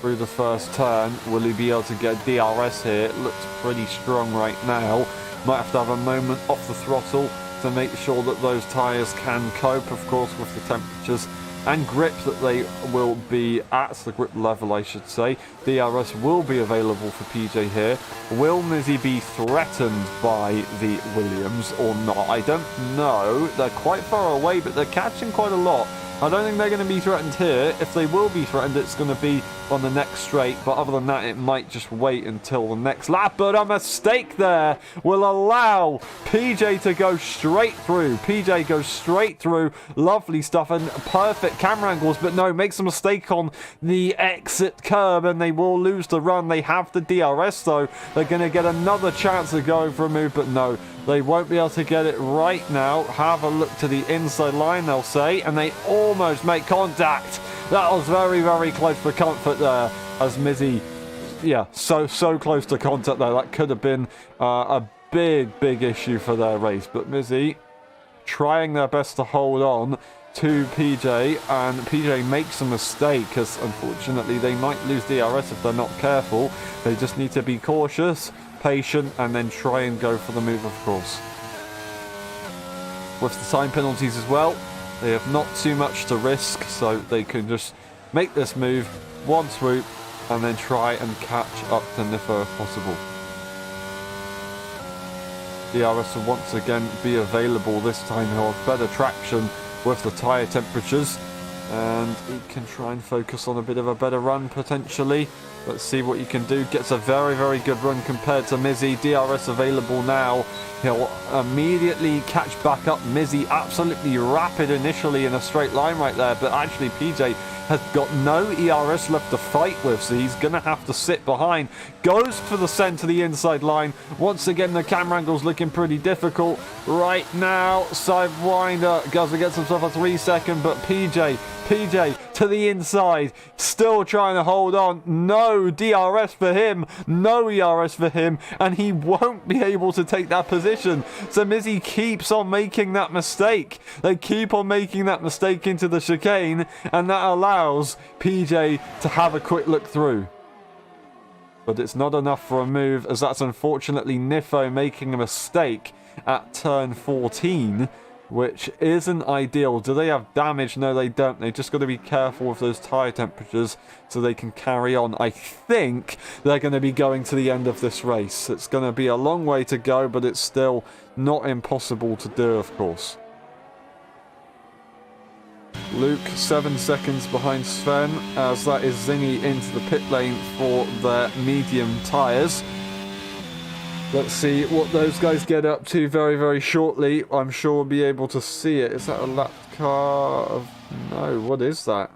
Through the first turn, will he be able to get DRS here? It looks pretty strong right now. Might have to have a moment off the throttle to make sure that those tyres can cope, of course, with the temperatures and grip that they will be at, the grip level I should say. DRS will be available for PJ here. Will Mizzy be threatened by the Williams or not? I don't know. They're quite far away, but they're catching quite a lot. I don't think they're going to be threatened here. If they will be threatened, it's going to be on the next straight. But other than that, it might just wait until the next lap. But a mistake there will allow PJ to go straight through. PJ goes straight through. Lovely stuff and perfect camera angles. But no, makes a mistake on the exit curb and they will lose the run. They have the DRS though. They're going to get another chance of going for a move. But no, they won't be able to get it right now. Have a look to the inside line, they'll say. And they almost make contact. That was very, very close for comfort there, as Mizzy, yeah, so close to contact there. That could have been a big issue for their race. But Mizzy trying their best to hold on to PJ, and PJ makes a mistake, because unfortunately they might lose DRS if they're not careful. They just need to be cautious, patient, and then try and go for the move, of course. With the time penalties as well, they have not too much to risk, so they can just make this move, one swoop, and then try and catch up to Nifo if possible. DRS will once again be available. This time he'll have better traction with the tyre temperatures. And he can try and focus on a bit of a better run, potentially. Let's see what he can do. Gets a very, very good run compared to Mizzy. DRS available now. He'll immediately catch back up Mizzy. Absolutely rapid initially in a straight line right there. But actually, PJ has got no ERS left to fight with, so he's going to have to sit behind. Goes for the send to the inside line. Once again, the camera angle's looking pretty difficult right now. Sidewinder goes against himself a 3-second, but PJ to the inside, still trying to hold on. No DRS for him, no ERS for him, and he won't be able to take that position. So Mizzy keeps on making that mistake. They keep on making that mistake into the chicane, and that allows PJ to have a quick look through. But it's not enough for a move, as that's unfortunately Nifo making a mistake at turn 14. Which isn't ideal. Do they have damage? No, they don't. They just got to be careful with those tyre temperatures so they can carry on. I think they're going to be going to the end of this race. It's going to be a long way to go, but it's still not impossible to do, of course. Luke 7 seconds behind Sven, as that is Zingy into the pit lane for their medium tyres. Let's see what those guys get up to very, very shortly. I'm sure we'll be able to see it. Is that a lap car of... No, what is that?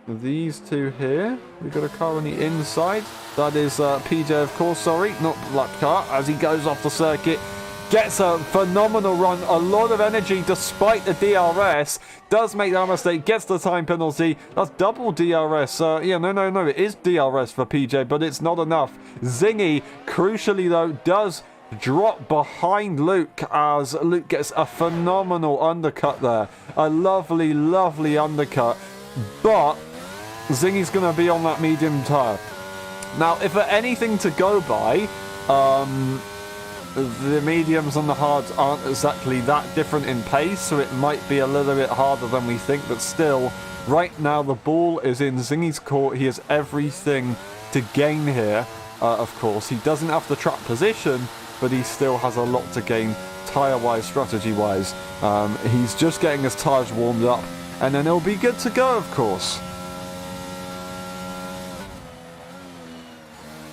These two here. We've got a car on the inside. That is PJ, of course, sorry. Not the lap car. As he goes off the circuit. Gets a phenomenal run. A lot of energy despite the DRS. Does make that mistake. Gets the time penalty. That's double DRS. Yeah, no. It is DRS for PJ, but it's not enough. Zingy, crucially though, does drop behind Luke as Luke gets a phenomenal undercut there. A lovely, lovely undercut. But Zingy's going to be on that medium tyre. Now, if for anything to go by, the mediums and the hards aren't exactly that different in pace, so it might be a little bit harder than we think, but still, right now the ball is in Zingy's court. He has everything to gain here, of course. He doesn't have the track position, but he still has a lot to gain tyre-wise, strategy-wise. He's just getting his tyres warmed up, and then he'll be good to go, of course.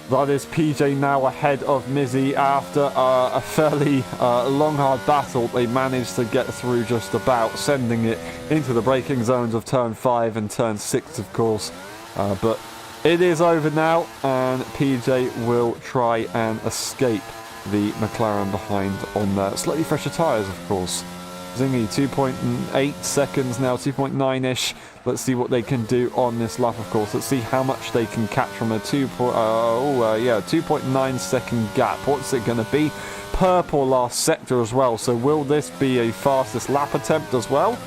That is PJ now ahead of Mizzy after a fairly long, hard battle. They managed to get through just about, sending it into the braking zones of turn 5 and turn 6, of course. But it is over now, and PJ will try and escape the McLaren behind on slightly fresher tyres, of course. Zingy, 2.8 seconds now, 2.9-ish. Let's see what they can do on this lap, of course. Let's see how much they can catch from a 2.9 second gap. What's it going to be? Purple last sector as well. So will this be a fastest lap attempt as well?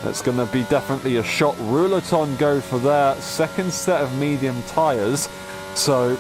That's going to be definitely a shot. Rouleton go for their second set of medium tyres. So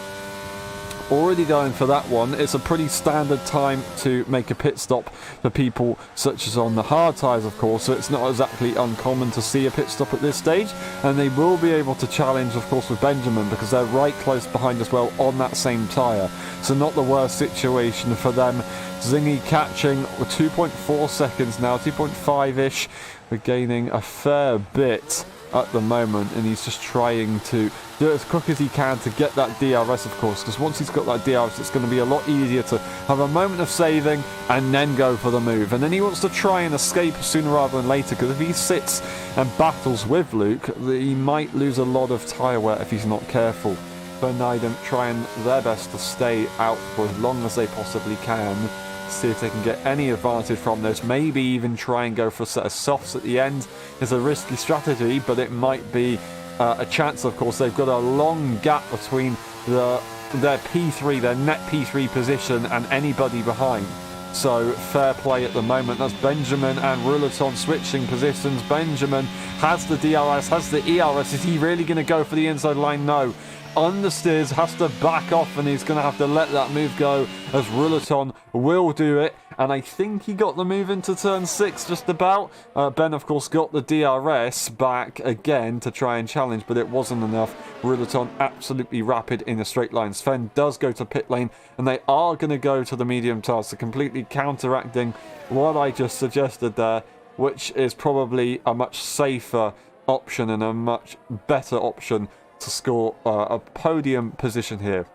already going for that one. It's a pretty standard time to make a pit stop for people such as on the hard tyres, of course, so it's not exactly uncommon to see a pit stop at this stage, and they will be able to challenge, of course, with Benjamin because they're right close behind as well on that same tyre, so not the worst situation for them. Zingy catching 2.4 seconds now, 2.5-ish. We're gaining a fair bit at the moment, and he's just trying to do it as quick as he can to get that DRS, of course, because once he's got that DRS, it's going to be a lot easier to have a moment of saving and then go for the move. And then he wants to try and escape sooner rather than later, because if he sits and battles with Luke, he might lose a lot of tyre wear if he's not careful. Berniden trying their best to stay out for as long as they possibly can, see if they can get any advantage from this. Maybe even try and go for a set of softs at the end. It's a risky strategy, but it might be a chance, of course. They've got a long gap between their P3, their net P3 position, and anybody behind. So fair play at the moment. That's Benjamin and Rouleton switching positions. Benjamin has the DRS, has the ERS. Is he really going to go for the inside line? No. Understeers, has to back off, and he's going to have to let that move go, as Rouleton will do it. And I think he got the move into turn 6 just about. Ben, of course, got the DRS back again to try and challenge, but it wasn't enough. Rouleton absolutely rapid in a straight line. Sven does go to pit lane, and they are going to go to the medium tyres, so completely counteracting what I just suggested there, which is probably a much safer option and a much better option to score a podium position here.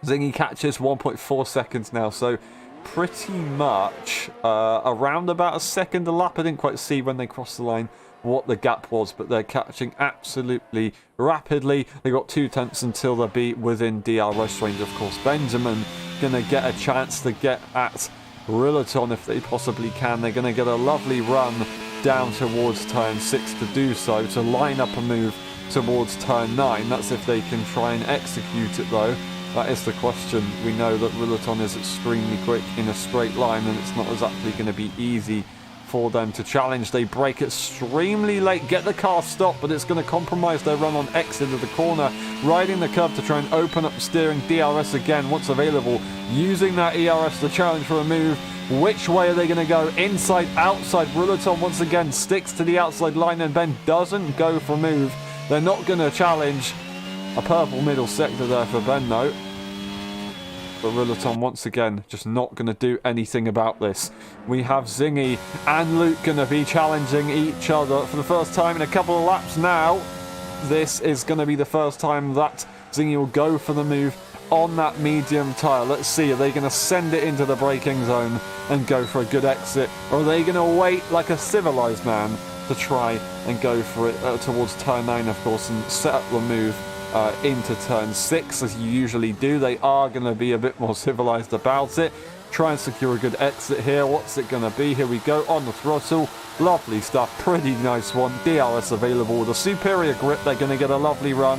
Zingy catches 1.4 seconds now, so pretty much around about a second a lap. I didn't quite see when they crossed the line what the gap was, but they're catching absolutely rapidly. They got 2 tenths until they'll be within DRS range. Of course, Benjamin gonna get a chance to get at Rillaton if they possibly can. They're gonna get a lovely run down towards turn 6 to do so, to line up a move towards turn 9. That's if they can try and execute it though. That is the question. We know that Rillaton is extremely quick in a straight line, and it's not exactly going to be easy for them to challenge. They brake extremely late, get the car stopped, but it's going to compromise their run on exit of the corner, riding the curb to try and open up steering. DRS again once available, using that ERS to challenge for a move. Which way are they going to go? Inside, outside. Rillaton once again sticks to the outside line, and Ben doesn't go for a move. They're not going to challenge. A purple middle sector there for Ben though. But Rillaton once again just not going to do anything about this. We have Zingy and Luke going to be challenging each other for the first time in a couple of laps now. This is going to be the first time that Zingy will go for the move on that medium tyre. Let's see, are they going to send it into the braking zone and go for a good exit? Or are they going to wait like a civilised man to try and go for it towards turn 9, of course, and set up the move into turn 6 as you usually do? They are going to be a bit more civilized about it. Try and secure a good exit here. What's it going to be? Here we go on the throttle. Lovely stuff. Pretty nice one. DRS available with a superior grip. They're going to get a lovely run.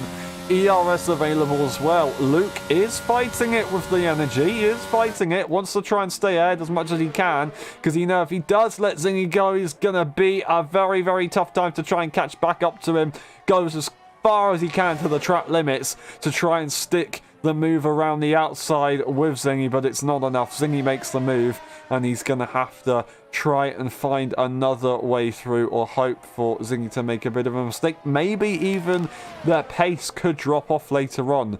ERS available as well. Luke is fighting it with the energy. He is fighting it. Wants to try and stay ahead as much as he can, because you know if he does let Zingy go, he's going to be a very, very tough time to try and catch back up to him. Goes as far as he can to the track limits to try and stick the move around the outside with Zingy, but it's not enough. Zingy makes the move, and he's going to have to try and find another way through, or hope for Zingy to make a bit of a mistake. Maybe even their pace could drop off later on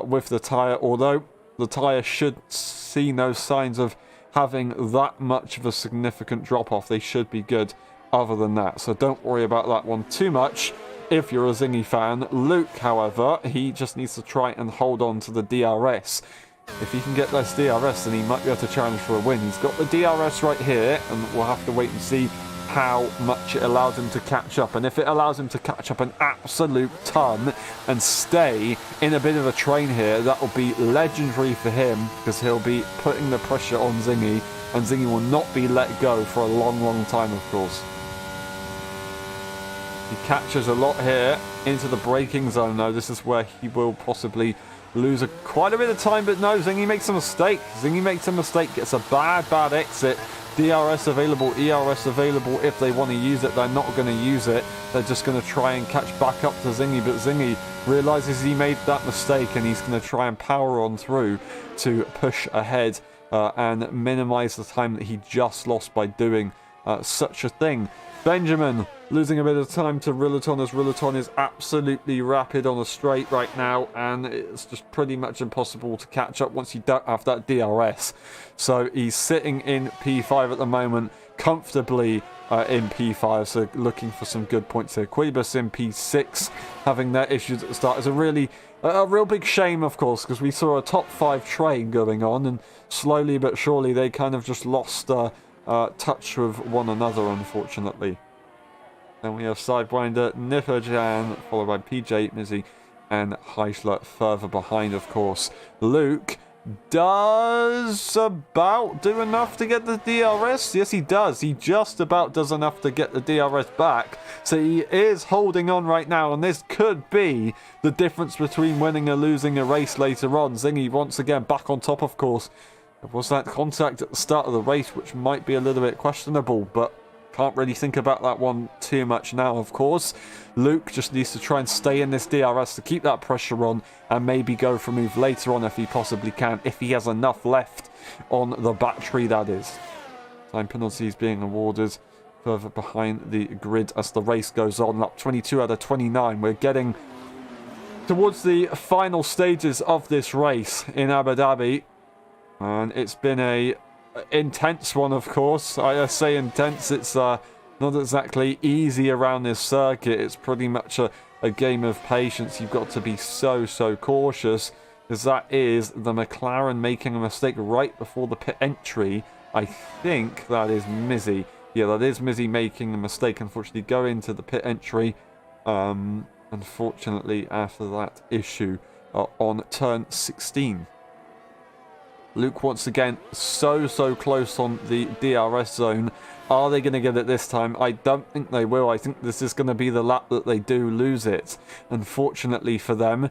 with the tyre, although the tyre should see no signs of having that much of a significant drop off. They should be good other than that, so don't worry about that one too much if you're a Zingy fan. Luke, however, he just needs to try and hold on to the DRS. If he can get less DRS, then he might be able to challenge for a win. He's got the DRS right here, and we'll have to wait and see how much it allows him to catch up. And if it allows him to catch up an absolute ton and stay in a bit of a train here, that will be legendary for him, because he'll be putting the pressure on Zingy, and Zingy will not be let go for a long, long time, of course. He catches a lot here into the braking zone, though. This is where he will possibly lose quite a bit of time, but no, Zingy makes a mistake. Zingy makes a mistake, gets a bad exit. DRS available, ERS available if they want to use it. They're not going to use it. They're just going to try and catch back up to Zingy, but Zingy realizes he made that mistake, and he's going to try and power on through to push ahead and minimize the time that he just lost by doing such a thing. Benjamin losing a bit of time to Rillaton, as Rillaton is absolutely rapid on the straight right now, and it's just pretty much impossible to catch up once you don't have that DRS. So he's sitting in P5 at the moment, comfortably in P5, so looking for some good points here. Quibus in P6, having their issues at the start. Is a real big shame, of course, because we saw a top 5 train going on, and slowly but surely they kind of just lost touch with one another, unfortunately. Then we have Sidewinder, Nipperjan, followed by PJ, Mizzy, and Heisler further behind, of course. Luke does about do enough to get the DRS. Yes, he does. He just about does enough to get the DRS back. So he is holding on right now, and this could be the difference between winning or losing a race later on. Zingy once again back on top, of course. There was that contact at the start of the race, which might be a little bit questionable, but can't really think about that one too much now, of course. Luke just needs to try and stay in this DRS to keep that pressure on, and maybe go for a move later on if he possibly can, if he has enough left on the battery, that is. Time penalties being awarded further behind the grid as the race goes on. Lap 22 out of 29. We're getting towards the final stages of this race in Abu Dhabi. And it's been a intense one, of course. I say intense, it's not exactly easy around this circuit. It's pretty much a game of patience. You've got to be so cautious, because that is the McLaren making a mistake right before the pit entry. I think that is Mizzy. Yeah, that is Mizzy making a mistake, unfortunately, go into the pit entry. Unfortunately, after that issue on turn 16. Luke, once again, so close on the DRS zone. Are they going to get it this time? I don't think they will. I think this is going to be the lap that they do lose it. Unfortunately for them.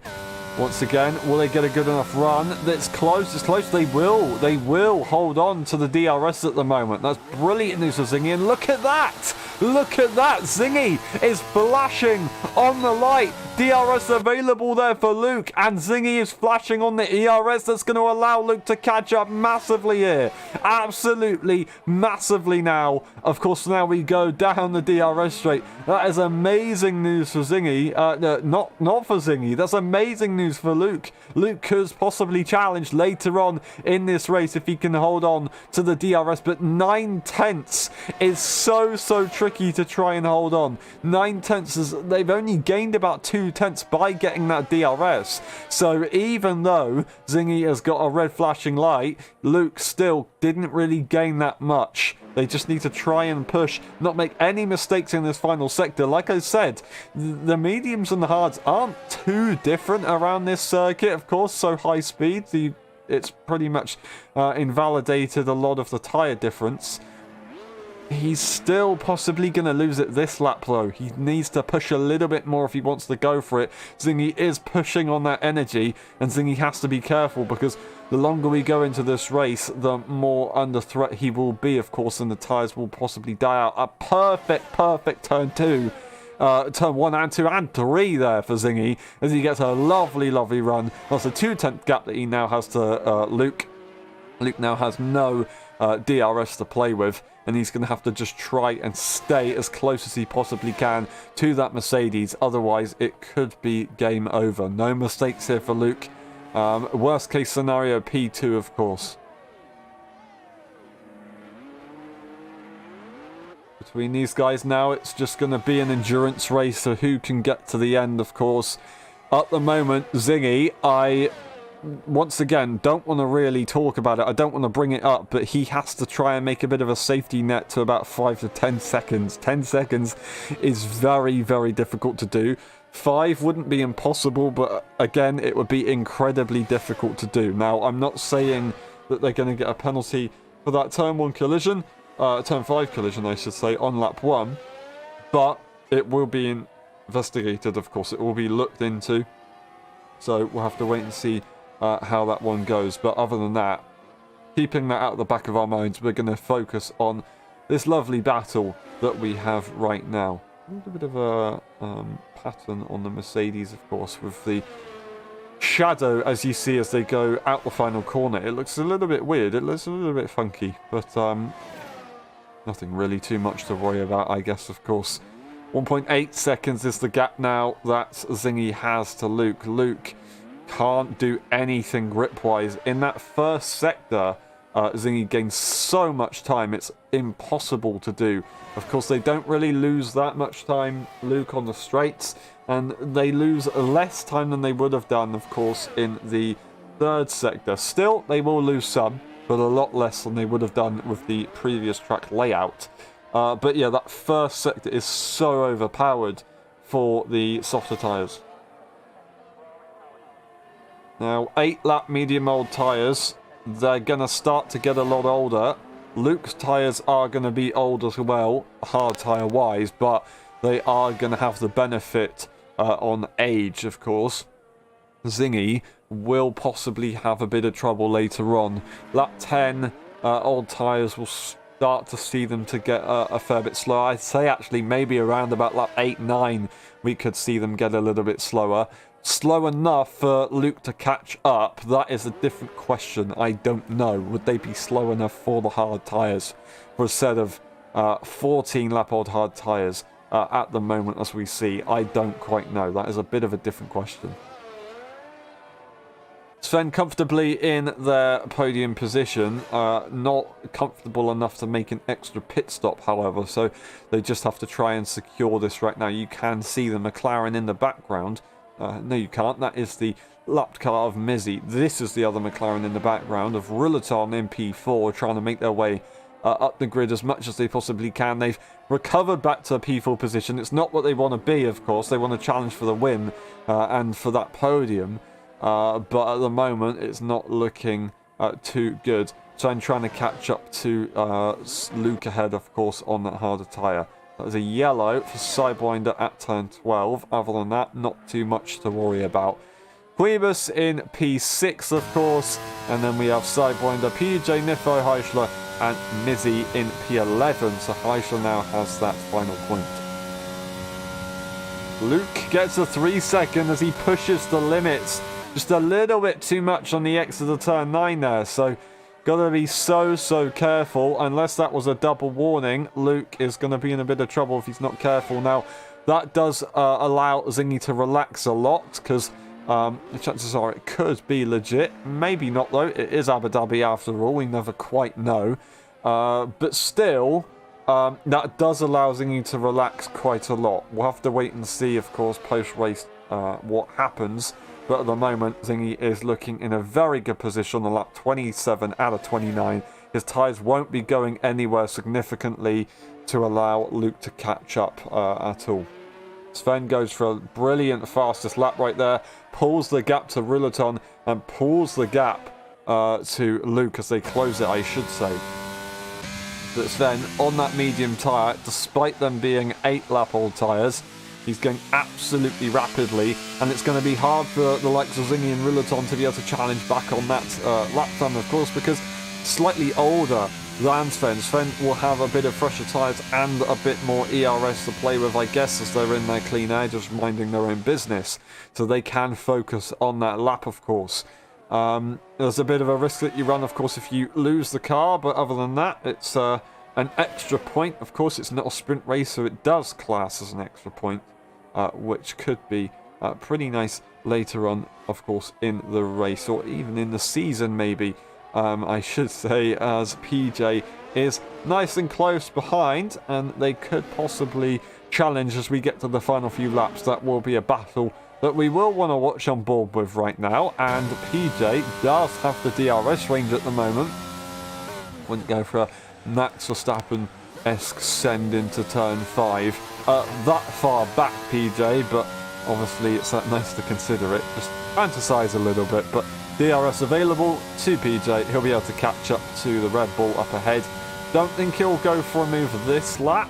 Once again, will they get a good enough run? It's close, it's close. They will hold on to the DRS at the moment. That's brilliant news for Zingy. And look at that! Look at that! Zingy is flashing on the light. DRS available there for Luke, and Zingy is flashing on the ERS. That's going to allow Luke to catch up massively here. Absolutely massively now. Of course, now we go down the DRS straight. That is amazing news for Zingy. Not for Zingy. That's amazing news for Luke. Luke could possibly challenge later on in this race if he can hold on to the DRS, but 9/10 is so tricky to try and hold on. 9/10 is, they've only gained about 2/10 by getting that DRS. So even though Zingy has got a red flashing light, Luke still didn't really gain that much. They just need to try and push, not make any mistakes in this final sector. Like I said, the mediums and the hards aren't too different around this circuit, of course, so high speed, it's pretty much invalidated a lot of the tyre difference. He's still possibly going to lose it this lap, though. He needs to push a little bit more if he wants to go for it. Zingy is pushing on that energy, and Zingy has to be careful, because the longer we go into this race, the more under threat he will be, of course, and the tyres will possibly die out. A perfect turn 2. Turn 1 and 2 and 3 there for Zingy, as he gets a lovely run. That's a 2/10 gap that he now has to Luke. Luke now has no DRS to play with, and he's going to have to just try and stay as close as he possibly can to that Mercedes. Otherwise, it could be game over. No mistakes here for Luke. Worst case scenario, P2, of course. Between these guys now, it's just going to be an endurance race, so who can get to the end, of course. At the moment, Zingy, I once again don't want to really talk about it. I don't want to bring it up, but he has to try and make a bit of a safety net to about 5 to 10 seconds. 10 seconds is very difficult to do. 5 wouldn't be impossible, but again, it would be incredibly difficult to do. Now, I'm not saying that they're going to get a penalty for that turn 1 collision, turn 5 collision, I should say, on lap 1, but it will be investigated, of course. It will be looked into, so we'll have to wait and see how that one goes. But other than that, keeping that out of the back of our minds, we're going to focus on this lovely battle that we have right now. A little bit of a pattern on the Mercedes, of course, with the shadow, as you see, as they go out the final corner. It looks a little bit weird. It looks a little bit funky, but nothing really too much to worry about, I guess, of course. 1.8 seconds is the gap now that Zingy has to Luke. Luke can't do anything grip-wise. In that first sector, Zingy gains so much time, it's impossible to do. Of course, they don't really lose that much time, Luke, on the straights, and they lose less time than they would have done, of course, in the third sector. Still, they will lose some, but a lot less than they would have done with the previous track layout. But yeah, that first sector is so overpowered for the softer tyres. Now, 8-lap medium-old tyres. They're going to start to get a lot older. Luke's tyres are going to be old as well, hard tyre-wise, but they are going to have the benefit on age, of course. Zingy will possibly have a bit of trouble later on. Lap 10, old tyres will start to see them to get a fair bit slower. I'd say actually maybe around about lap 8, 9, we could see them get a little bit slower. Slow enough for Luke to catch up, that is a different question. I don't know. Would they be slow enough for the hard tyres? For a set of 14 lap-old hard tyres at the moment, as we see, I don't quite know. That is a bit of a different question. Sven comfortably in their podium position, not comfortable enough to make an extra pit stop, however, so they just have to try and secure this right now. You can see the McLaren in the background. No, you can't. That is the lapped car of Mizzy. This is the other McLaren in the background of Ruleton in P4, trying to make their way up the grid as much as they possibly can. They've recovered back to a P4 position. It's not what they want to be, of course. They want to challenge for the win and for that podium. But at the moment, it's not looking too good. So I'm trying to catch up to Luke ahead, of course, on that harder tyre. That was a yellow for Sidewinder at turn 12. Other than that, not too much to worry about. Quibus in P6, of course. And then we have Sidewinder, PJ, Niffo, Heischler, and Mizzy in P11. So Heischler now has that final point. Luke gets a 3-second as he pushes the limits. Just a little bit too much on the exit of turn 9 there, so gotta be so careful. Unless that was a double warning, Luke is gonna be in a bit of trouble if he's not careful. Now, that does allow Zingy to relax a lot, because the chances are it could be legit. Maybe not, though. It is Abu Dhabi after all. We never quite know. But still, that does allow Zingy to relax quite a lot. We'll have to wait and see, of course, post-race what happens. But at the moment, Zingy is looking in a very good position on lap 27 out of 29. His tyres won't be going anywhere significantly to allow Luke to catch up at all. Sven goes for a brilliant fastest lap right there, pulls the gap to Ruleton and pulls the gap to Luke as they close it, I should say. But Sven on that medium tyre, despite them being 8-lap-old tyres, he's going absolutely rapidly, and it's going to be hard for the likes of Zingy and Ruleton to be able to challenge back on that lap time, of course, because slightly older than Sven. Sven will have a bit of fresher tyres and a bit more ERS to play with, I guess, as they're in their clean air, just minding their own business. So they can focus on that lap, of course. There's a bit of a risk that you run, of course, if you lose the car, but other than that, it's an extra point. Of course, it's not a sprint race, so it does class as an extra point. Which could be pretty nice later on, of course, in the race, or even in the season, maybe, I should say, as PJ is nice and close behind, and they could possibly challenge as we get to the final few laps. That will be a battle that we will want to watch on board with right now, and PJ does have the DRS range at the moment. Wouldn't go for a Max Verstappen-esque send into turn 5. That far back, PJ, but obviously it's nice to consider it. Just fantasize a little bit, but DRS available to PJ. He'll be able to catch up to the Red Bull up ahead. Don't think he'll go for a move this lap.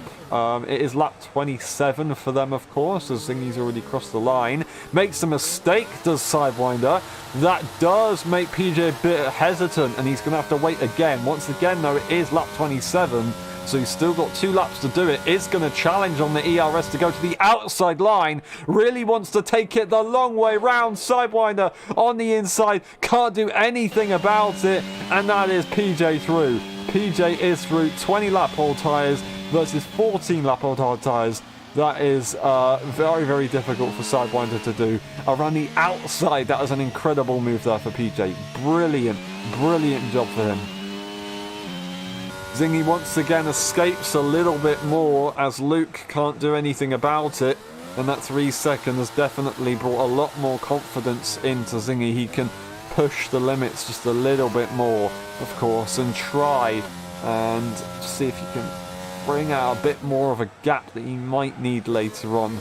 It is lap 27 for them, of course, as Zingy's already crossed the line. Makes a mistake, does Sidewinder. That does make PJ a bit hesitant, and he's going to have to wait again. Once again, though, it is lap 27. So he's still got 2 laps to do it. Is going to challenge on the ERS to go to the outside line. Really wants to take it the long way round. Sidewinder on the inside. Can't do anything about it. And that is PJ through. PJ is through 20 lap-old tyres versus 14 lap-old hard tyres. That is very difficult for Sidewinder to do. Around the outside, that was an incredible move there for PJ. Brilliant job for him. Zingy once again escapes a little bit more as Luke can't do anything about it. And that 3 seconds definitely brought a lot more confidence into Zingy. He can push the limits just a little bit more, of course, and try and see if he can bring out a bit more of a gap that he might need later on.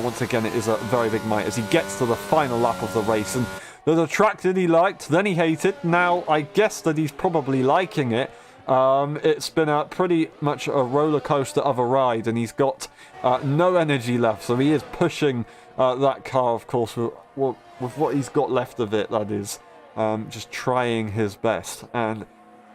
Once again, it is a very big might as he gets to the final lap of the race. And there's a track that he liked, then he hated. Now, I guess that he's probably liking it. It's been a pretty much a roller coaster of a ride, and he's got no energy left. So he is pushing that car, of course, with what he's got left of it, that is. Just trying his best. And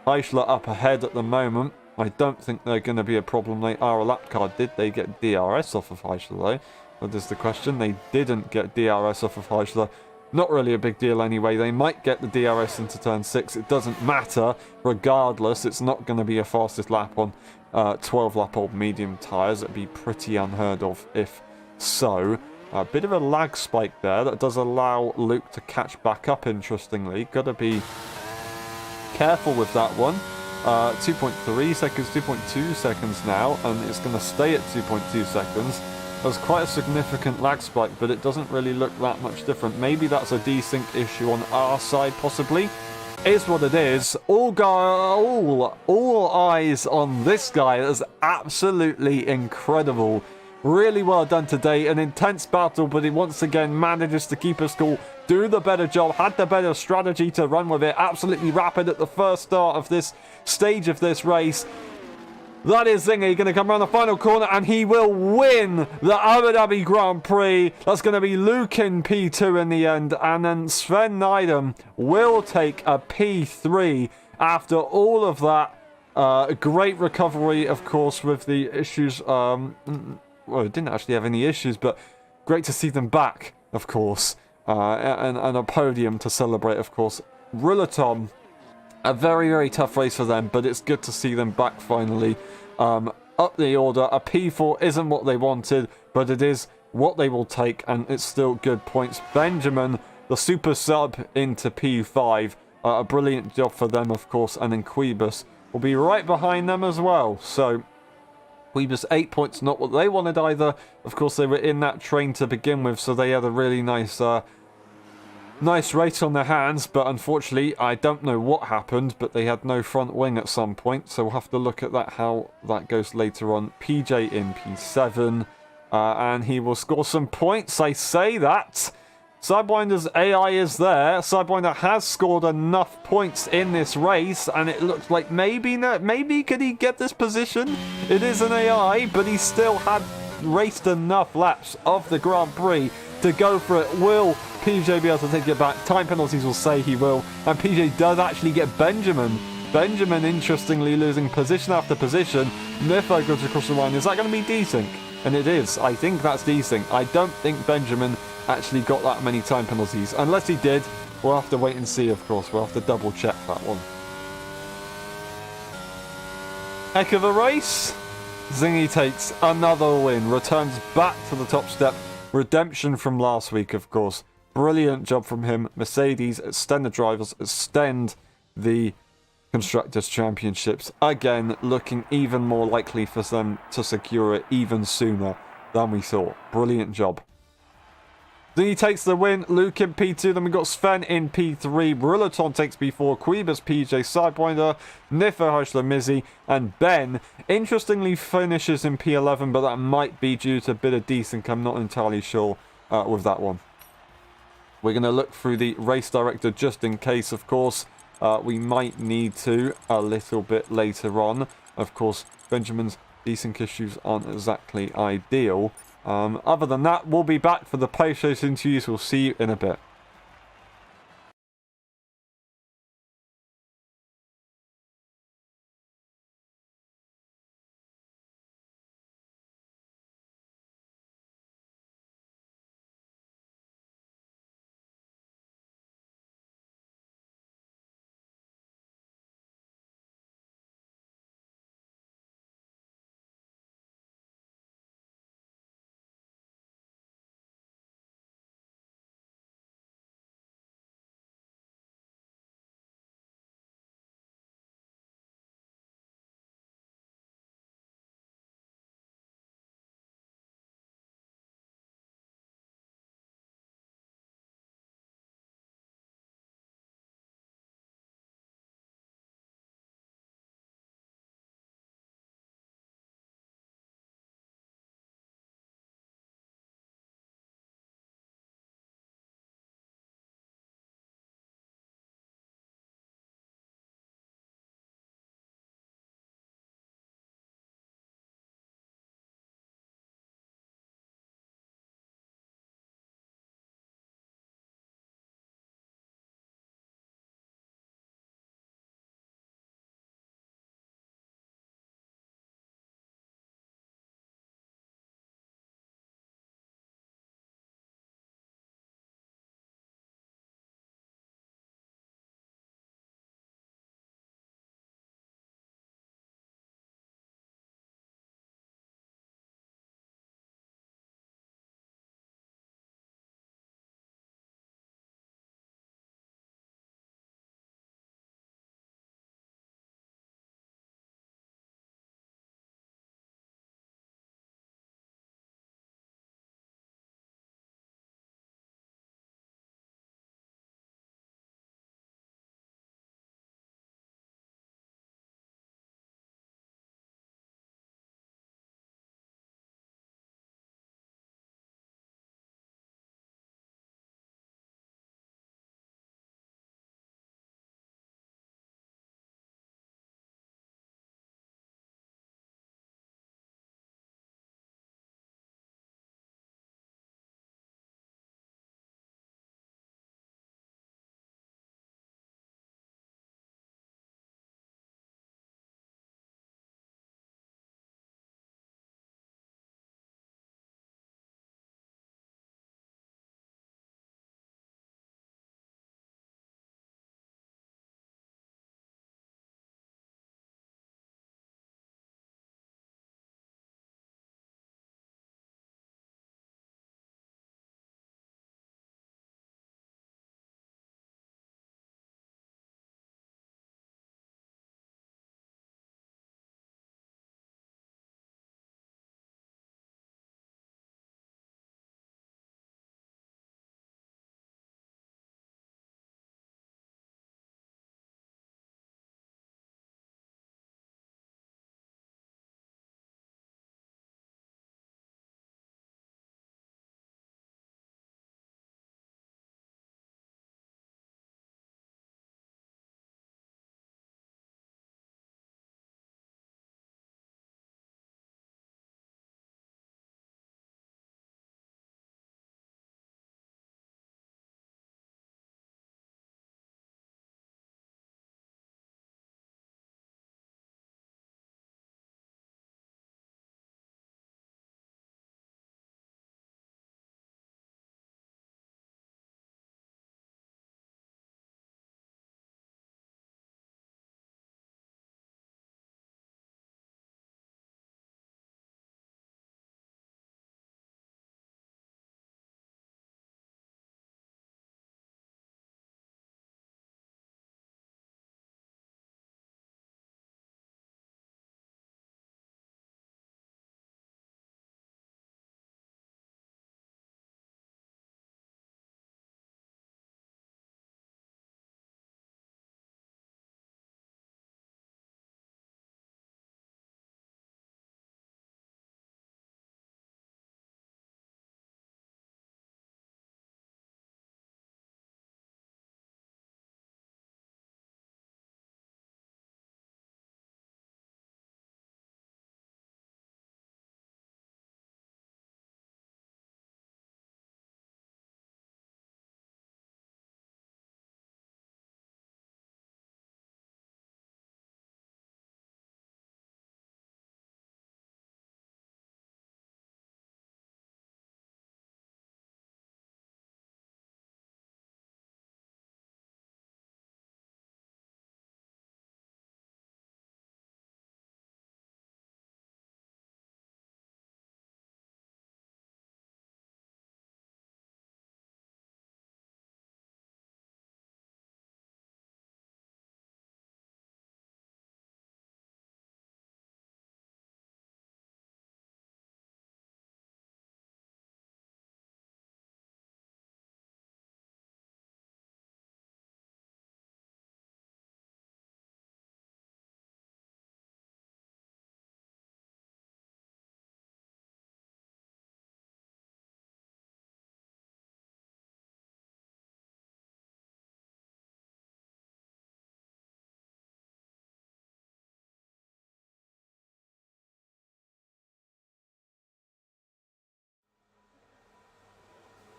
Eichler up ahead at the moment. I don't think they're going to be a problem. They are a lap car. Did they get DRS off of Eichler, though? That is the question. They didn't get DRS off of Eichler. Not really a big deal anyway. They might get the DRS into turn 6. It doesn't matter. Regardless, it's not going to be a fastest lap on 12 lap old medium tyres. It'd be pretty unheard of if so. A bit of a lag spike there that does allow Luke to catch back up, interestingly. Gotta be careful with that one. 2.3 seconds, 2.2 seconds now, and it's going to stay at 2.2 seconds. There's quite a significant lag spike, but it doesn't really look that much different. Maybe that's a desync issue on our side, possibly. Is what it is. All eyes on this guy. That's absolutely incredible. Really well done today. An intense battle, but he once again manages to keep us cool, do the better job, had the better strategy to run with it. Absolutely rapid at the first start of this stage of this race. That is Zingy going to come around the final corner, and he will win the Abu Dhabi Grand Prix. That's going to be Luke in P2 in the end, and then Sven Nydam will take a P3 after all of that. Great recovery, of course, with the issues. Well, it didn't actually have any issues, but great to see them back, of course. And a podium to celebrate, of course. Rulatom, a very, very tough race for them, but it's good to see them back finally. Up the order. A P4 isn't what they wanted, but it is what they will take, and it's still good points. Benjamin, the super sub, into P5. A brilliant job for them, of course, and then Quibus will be right behind them as well. So Quibus 8 points, not what they wanted either. Of course, they were in that train to begin with, so they had a really nice race on their hands, but unfortunately, I don't know what happened, but they had no front wing at some point, so we'll have to look at that, how that goes later on. PJ in P7, and he will score some points, I say that. Sidewinder's AI is there. Sidewinder has scored enough points in this race, and it looks like maybe could he get this position? It is an AI, but he still had raced enough laps of the Grand Prix to go for it. Will PJ be able to take it back? Time penalties will say he will, and PJ does actually get Benjamin. Benjamin, interestingly, losing position after position. Nifo goes across the line. Is that going to be desync? And it is. I think that's desync. I don't think Benjamin actually got that many time penalties. Unless he did, we'll have to wait and see, of course. We'll have to double check that one. Heck of a race. Zingy takes another win. Returns back to the top step. Redemption from last week, of course. Brilliant job from him. Mercedes extend the drivers, extend the Constructors' Championships. Again, looking even more likely for them to secure it even sooner than we thought. Brilliant job. Then he takes the win. Luke in P2. Then we got Sven in P3. Rulaton takes P4. Quibus, PJ, Sidewinder, Nifo, Heisler, Mizzy, and Ben. Interestingly, finishes in P11, but that might be due to a bit of desync. I'm not entirely sure with that one. We're going to look through the race director just in case, of course. We might need to a little bit later on. Of course, Benjamin's desync issues aren't exactly ideal. Other than that, we'll be back for the post-race interviews. We'll see you in a bit.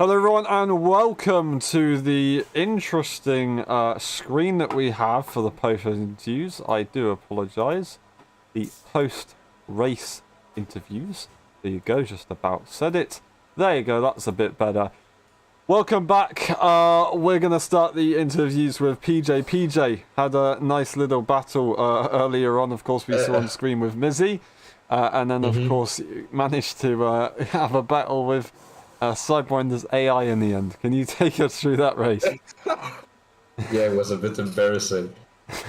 Hello everyone and welcome to the interesting screen that we have for the post-race interviews. I do apologise. The post-race interviews. There you go, just about said it. There you go, that's a bit better. Welcome back. We're going to start the interviews with PJ. PJ had a nice little battle earlier on, of course, we saw on screen with Mizzy. And then, of course, managed to have a battle with Sidewinder's AI in the end. Can you take us through that race? Yeah, it was a bit embarrassing.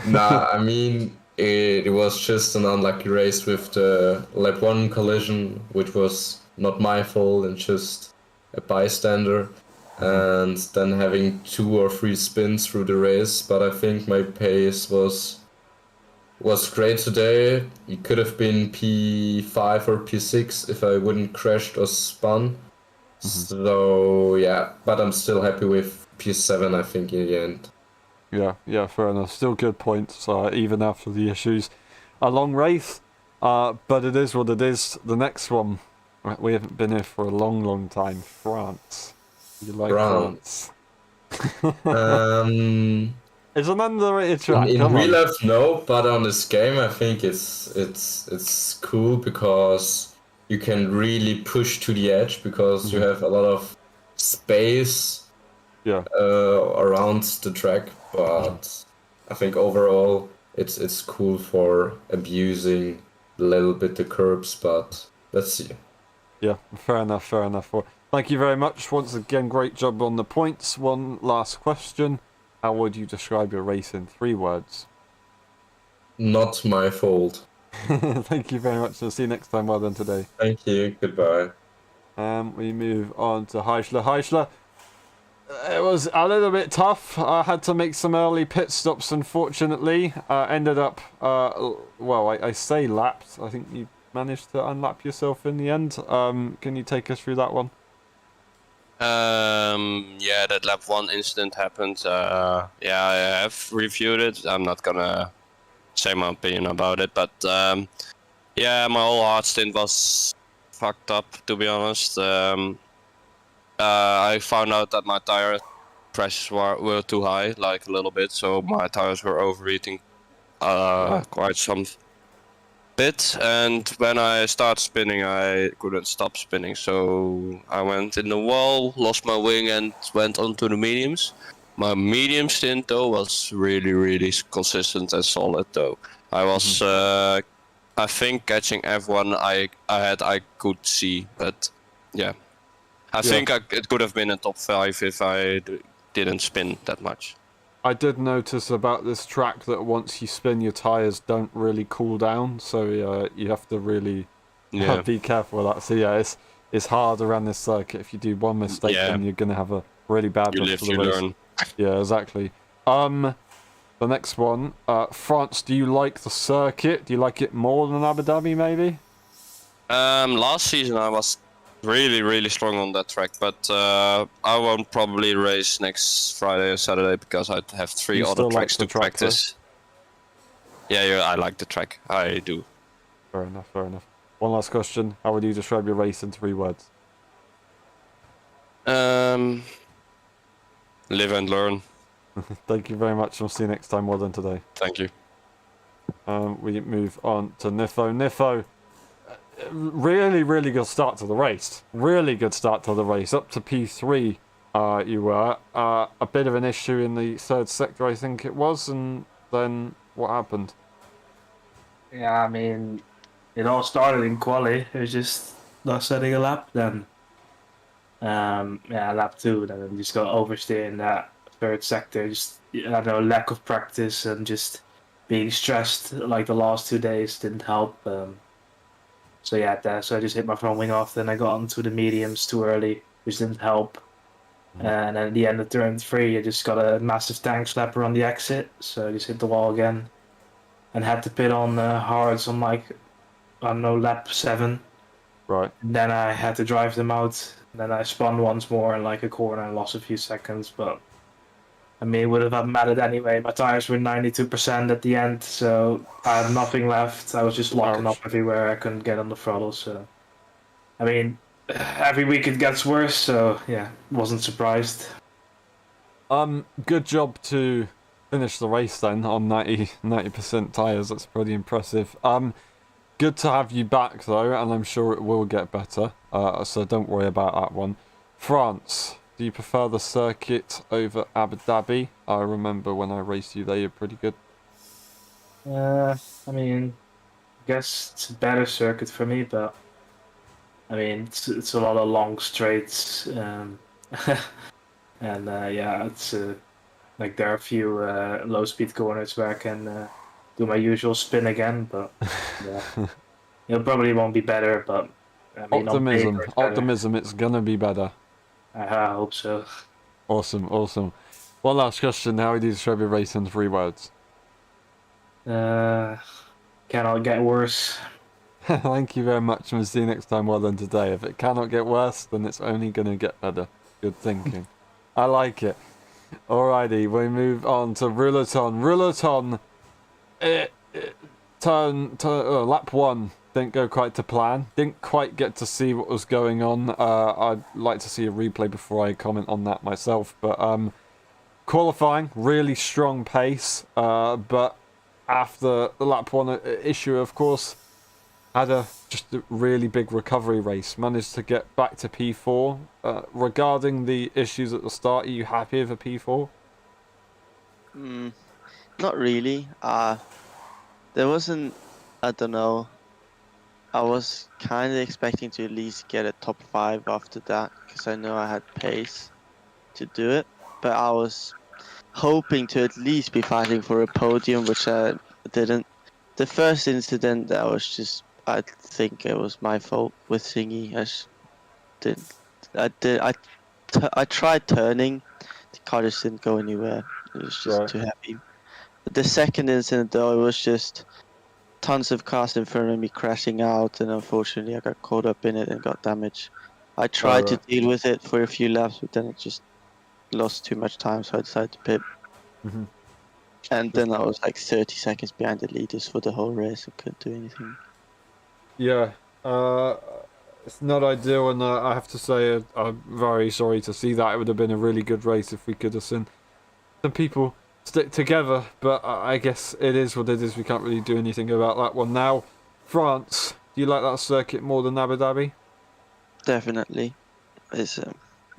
Nah, I mean, it was just an unlucky race with the lap 1 collision, which was not my fault and just a bystander. And then having 2 or 3 spins through the race, but I think my pace was great today. It could have been P5 or P6 if I wouldn't crashed or spun. So yeah, but I'm still happy with P7, I think, in the end. Yeah, fair enough. Still good points, even after the issues. A long race, but it is what it is. The next one, we haven't been here for a long time. France. You like France? It's an underrated track. In real life, no, but on this game, I think it's cool because you can really push to the edge because you have a lot of space around the track. But I think overall it's cool for abusing a little bit the curbs. But let's see. Yeah, fair enough. Well, thank you very much once again. Great job on the points. One last question: how would you describe your race in 3 words? Not my fault. Thank you very much. I'll see you next time. Well done today. Thank you. Goodbye. We move on to Heischler. Heischler, it was a little bit tough. I had to make some early pit stops, unfortunately. Ended up, I say lapped. I think you managed to unlap yourself in the end. Can you take us through that one? Yeah, that lap 1 incident happened. I have reviewed it. I'm not gonna say my opinion about it, but yeah, my whole hard stint was fucked up, to be honest. I found out that my tire pressures were too high, like a little bit, so my tires were overheating quite some bit, and when I started spinning I couldn't stop spinning, so I went in the wall, lost my wing and went onto the mediums. My medium stint though was really consistent and solid though. I was I think catching F1 I could see, but yeah. I think it could have been a top 5 if I didn't spin that much. I did notice about this track that once you spin, your tyres don't really cool down, so you have to really be careful with that. So yeah, it's hard around this circuit. If you do one mistake, then you're going to have a really bad you look live, for the you race. learn. Yeah, exactly. The next one, France, do you like the circuit? Do you like it more than Abu Dhabi, maybe? Last season I was really strong on that track, but I won't probably race next Friday or Saturday because I have 3 other tracks to practice. Yeah, I like the track. I do. Fair enough. One last question. How would you describe your race in 3 words? Live and learn. Thank you very much. We'll see you next time. Well done today. Thank you. We move on to Nifo. Nifo, really good start to the race. Really good start to the race. Up to P3 you were. A bit of an issue in the 3rd sector, I think it was, and then what happened? Yeah, I mean, it all started in quali. It was just not setting a lap then. Lap 2, then just got oversteer in that 3rd sector. Just, I don't know, lack of practice and just being stressed like the last 2 days didn't help. So I just hit my front wing off. Then I got onto the mediums too early, which didn't help. And then at the end of turn 3, I just got a massive tank slapper on the exit. So I just hit the wall again. And had to pit on hards on lap 7. Right. And then I had to drive them out. And then I spun once more in like a corner and lost a few seconds. But I mean, it would have mattered anyway. My tires were 92% at the end, so I had nothing left. I was just locking up everywhere. I couldn't get on the throttle. So, I mean, every week it gets worse, so yeah, wasn't surprised. Good job to finish the race then on 90% tyres. That's pretty impressive. Good to have you back though, and I'm sure it will get better. So don't worry about that one. France, do you prefer the circuit over Abu Dhabi? I remember when I raced you there, you're pretty good. I mean, I guess it's a better circuit for me, but I mean, it's a lot of long straights, and yeah, it's like there are a few low speed corners where I can do my usual spin again, but yeah, it probably won't be better. But I mean, on paper, it's better. Optimism, it's gonna be better. I hope so. Awesome. One last question, how would you describe your race in 3 words? Cannot get worse. Thank you very much, and see you next time. Well done today. If it cannot get worse, then it's only gonna get better. Good thinking. I like it. Alrighty, we move on to Rouleton. Rouleton, lap 1 didn't go quite to plan. Didn't quite get to see what was going on. I'd like to see a replay before I comment on that myself. But qualifying, really strong pace. But after the lap 1 issue, of course, had just a really big recovery race. Managed to get back to P4. Regarding the issues at the start, are you happy with a P4? Not really. There wasn't. I don't know. I was kind of expecting to at least get a top 5 after that because I know I had pace to do it. But I was hoping to at least be fighting for a podium, which I didn't. The first incident, that was just. I think it was my fault with Singy. I tried turning. The car just didn't go anywhere. It was just too heavy. But the second incident, though, it was just tons of cars in front of me crashing out, and unfortunately I got caught up in it and got damaged. I tried to deal with it for a few laps, but then it just lost too much time, so I decided to pit. Mm-hmm. And then I was like 30 seconds behind the leaders for the whole race and couldn't do anything. Yeah, it's not ideal, and I have to say I'm very sorry to see that. It would have been a really good race if we could have seen some people stick together, but I guess it is what it is. We can't really do anything about that one now. France, do you like that circuit more than Abu Dhabi? Definitely. It's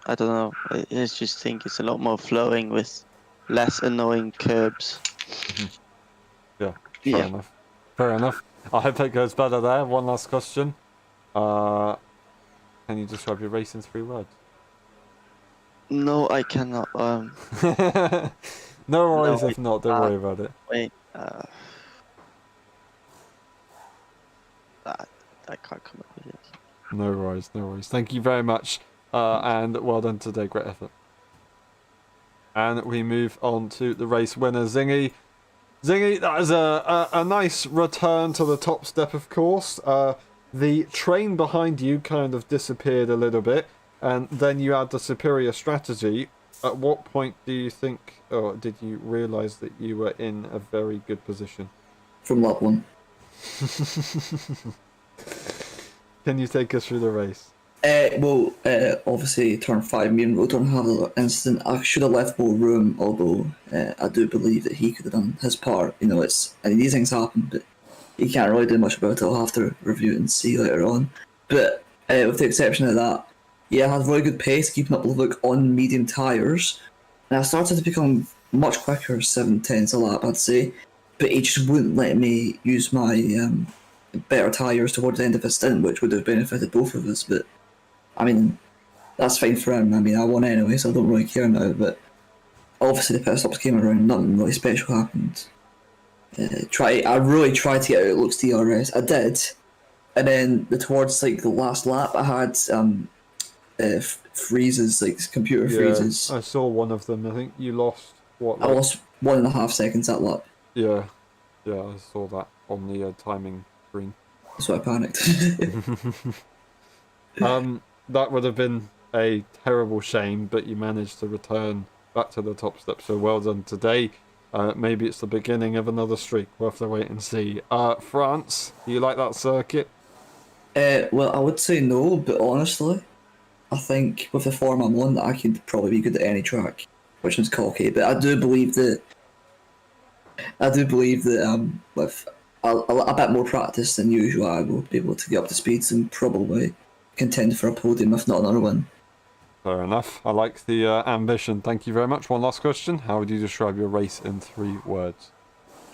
I don't know. I just think it's a lot more flowing with less annoying curbs. Yeah, fair enough. I hope it goes better there. One last question. Can you describe your race in 3 words? No, I cannot. No worries No, if not, don't worry about it. Wait. I can't come up with it. No worries. Thank you very much, and well done today. Great effort. And we move on to the race winner, Zingy. Zingy, that is a nice return to the top step, of course. The train behind you kind of disappeared a little bit, and then you had the superior strategy. At what point do you think, or did you realise that you were in a very good position? From lap 1. Can you take us through the race? Obviously, turn 5, me and Rotor had an incident. I should have left more room, although I do believe that he could have done his part. You know, these things happen, but you can't really do much about it. I'll have to review it and see later on. But with the exception of that, yeah, I had very good pace, keeping up the look on medium tyres. And I started to become much quicker, 7/10 a lap, I'd say. But he just wouldn't let me use my better tyres towards the end of his stint, which would have benefited both of us. But I mean, that's fine for him. I mean, I won anyway, so I don't really care now. But obviously, the pit stops came around, nothing really special happened. I really tried to get out Luke's DRS. I did, and then towards the last lap, I had freezes, computer freezes. I saw one of them. I think you lost what? I lost 1.5 seconds that lap. Yeah, I saw that on the timing screen. So I panicked. That would have been a terrible shame, but you managed to return back to the top step, so well done today. Maybe it's the beginning of another streak. We'll have to wait and see. France, do you like that circuit? Well, I would say no, but honestly, I think with the form I'm on, I could probably be good at any track, which is cocky. But I do believe that with a bit more practice than usual, I will be able to get up to speeds and probably contend for a podium, if not another one. Fair enough. I like the ambition. Thank you very much. One last question. How would you describe your race in 3 words?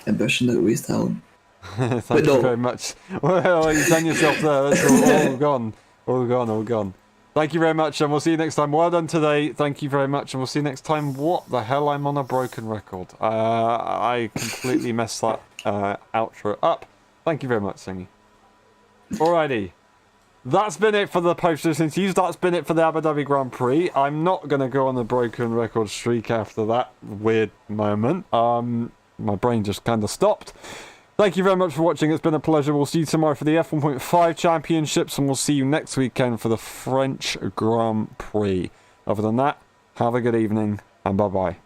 Ambition outweighs talent. Thank you very much. Well, you've done yourself there. That's all gone. All gone, all gone. Thank you very much, and we'll see you next time. Well done today. Thank you very much, and we'll see you next time. What the hell? I'm on a broken record. I completely messed that outro up. Thank you very much, Singy. Alrighty. That's been it for the post-race interviews. That's been it for the Abu Dhabi Grand Prix. I'm not going to go on a broken record streak after that weird moment. My brain just kind of stopped. Thank you very much for watching. It's been a pleasure. We'll see you tomorrow for the F1.5 Championships, and we'll see you next weekend for the French Grand Prix. Other than that, have a good evening, and bye-bye.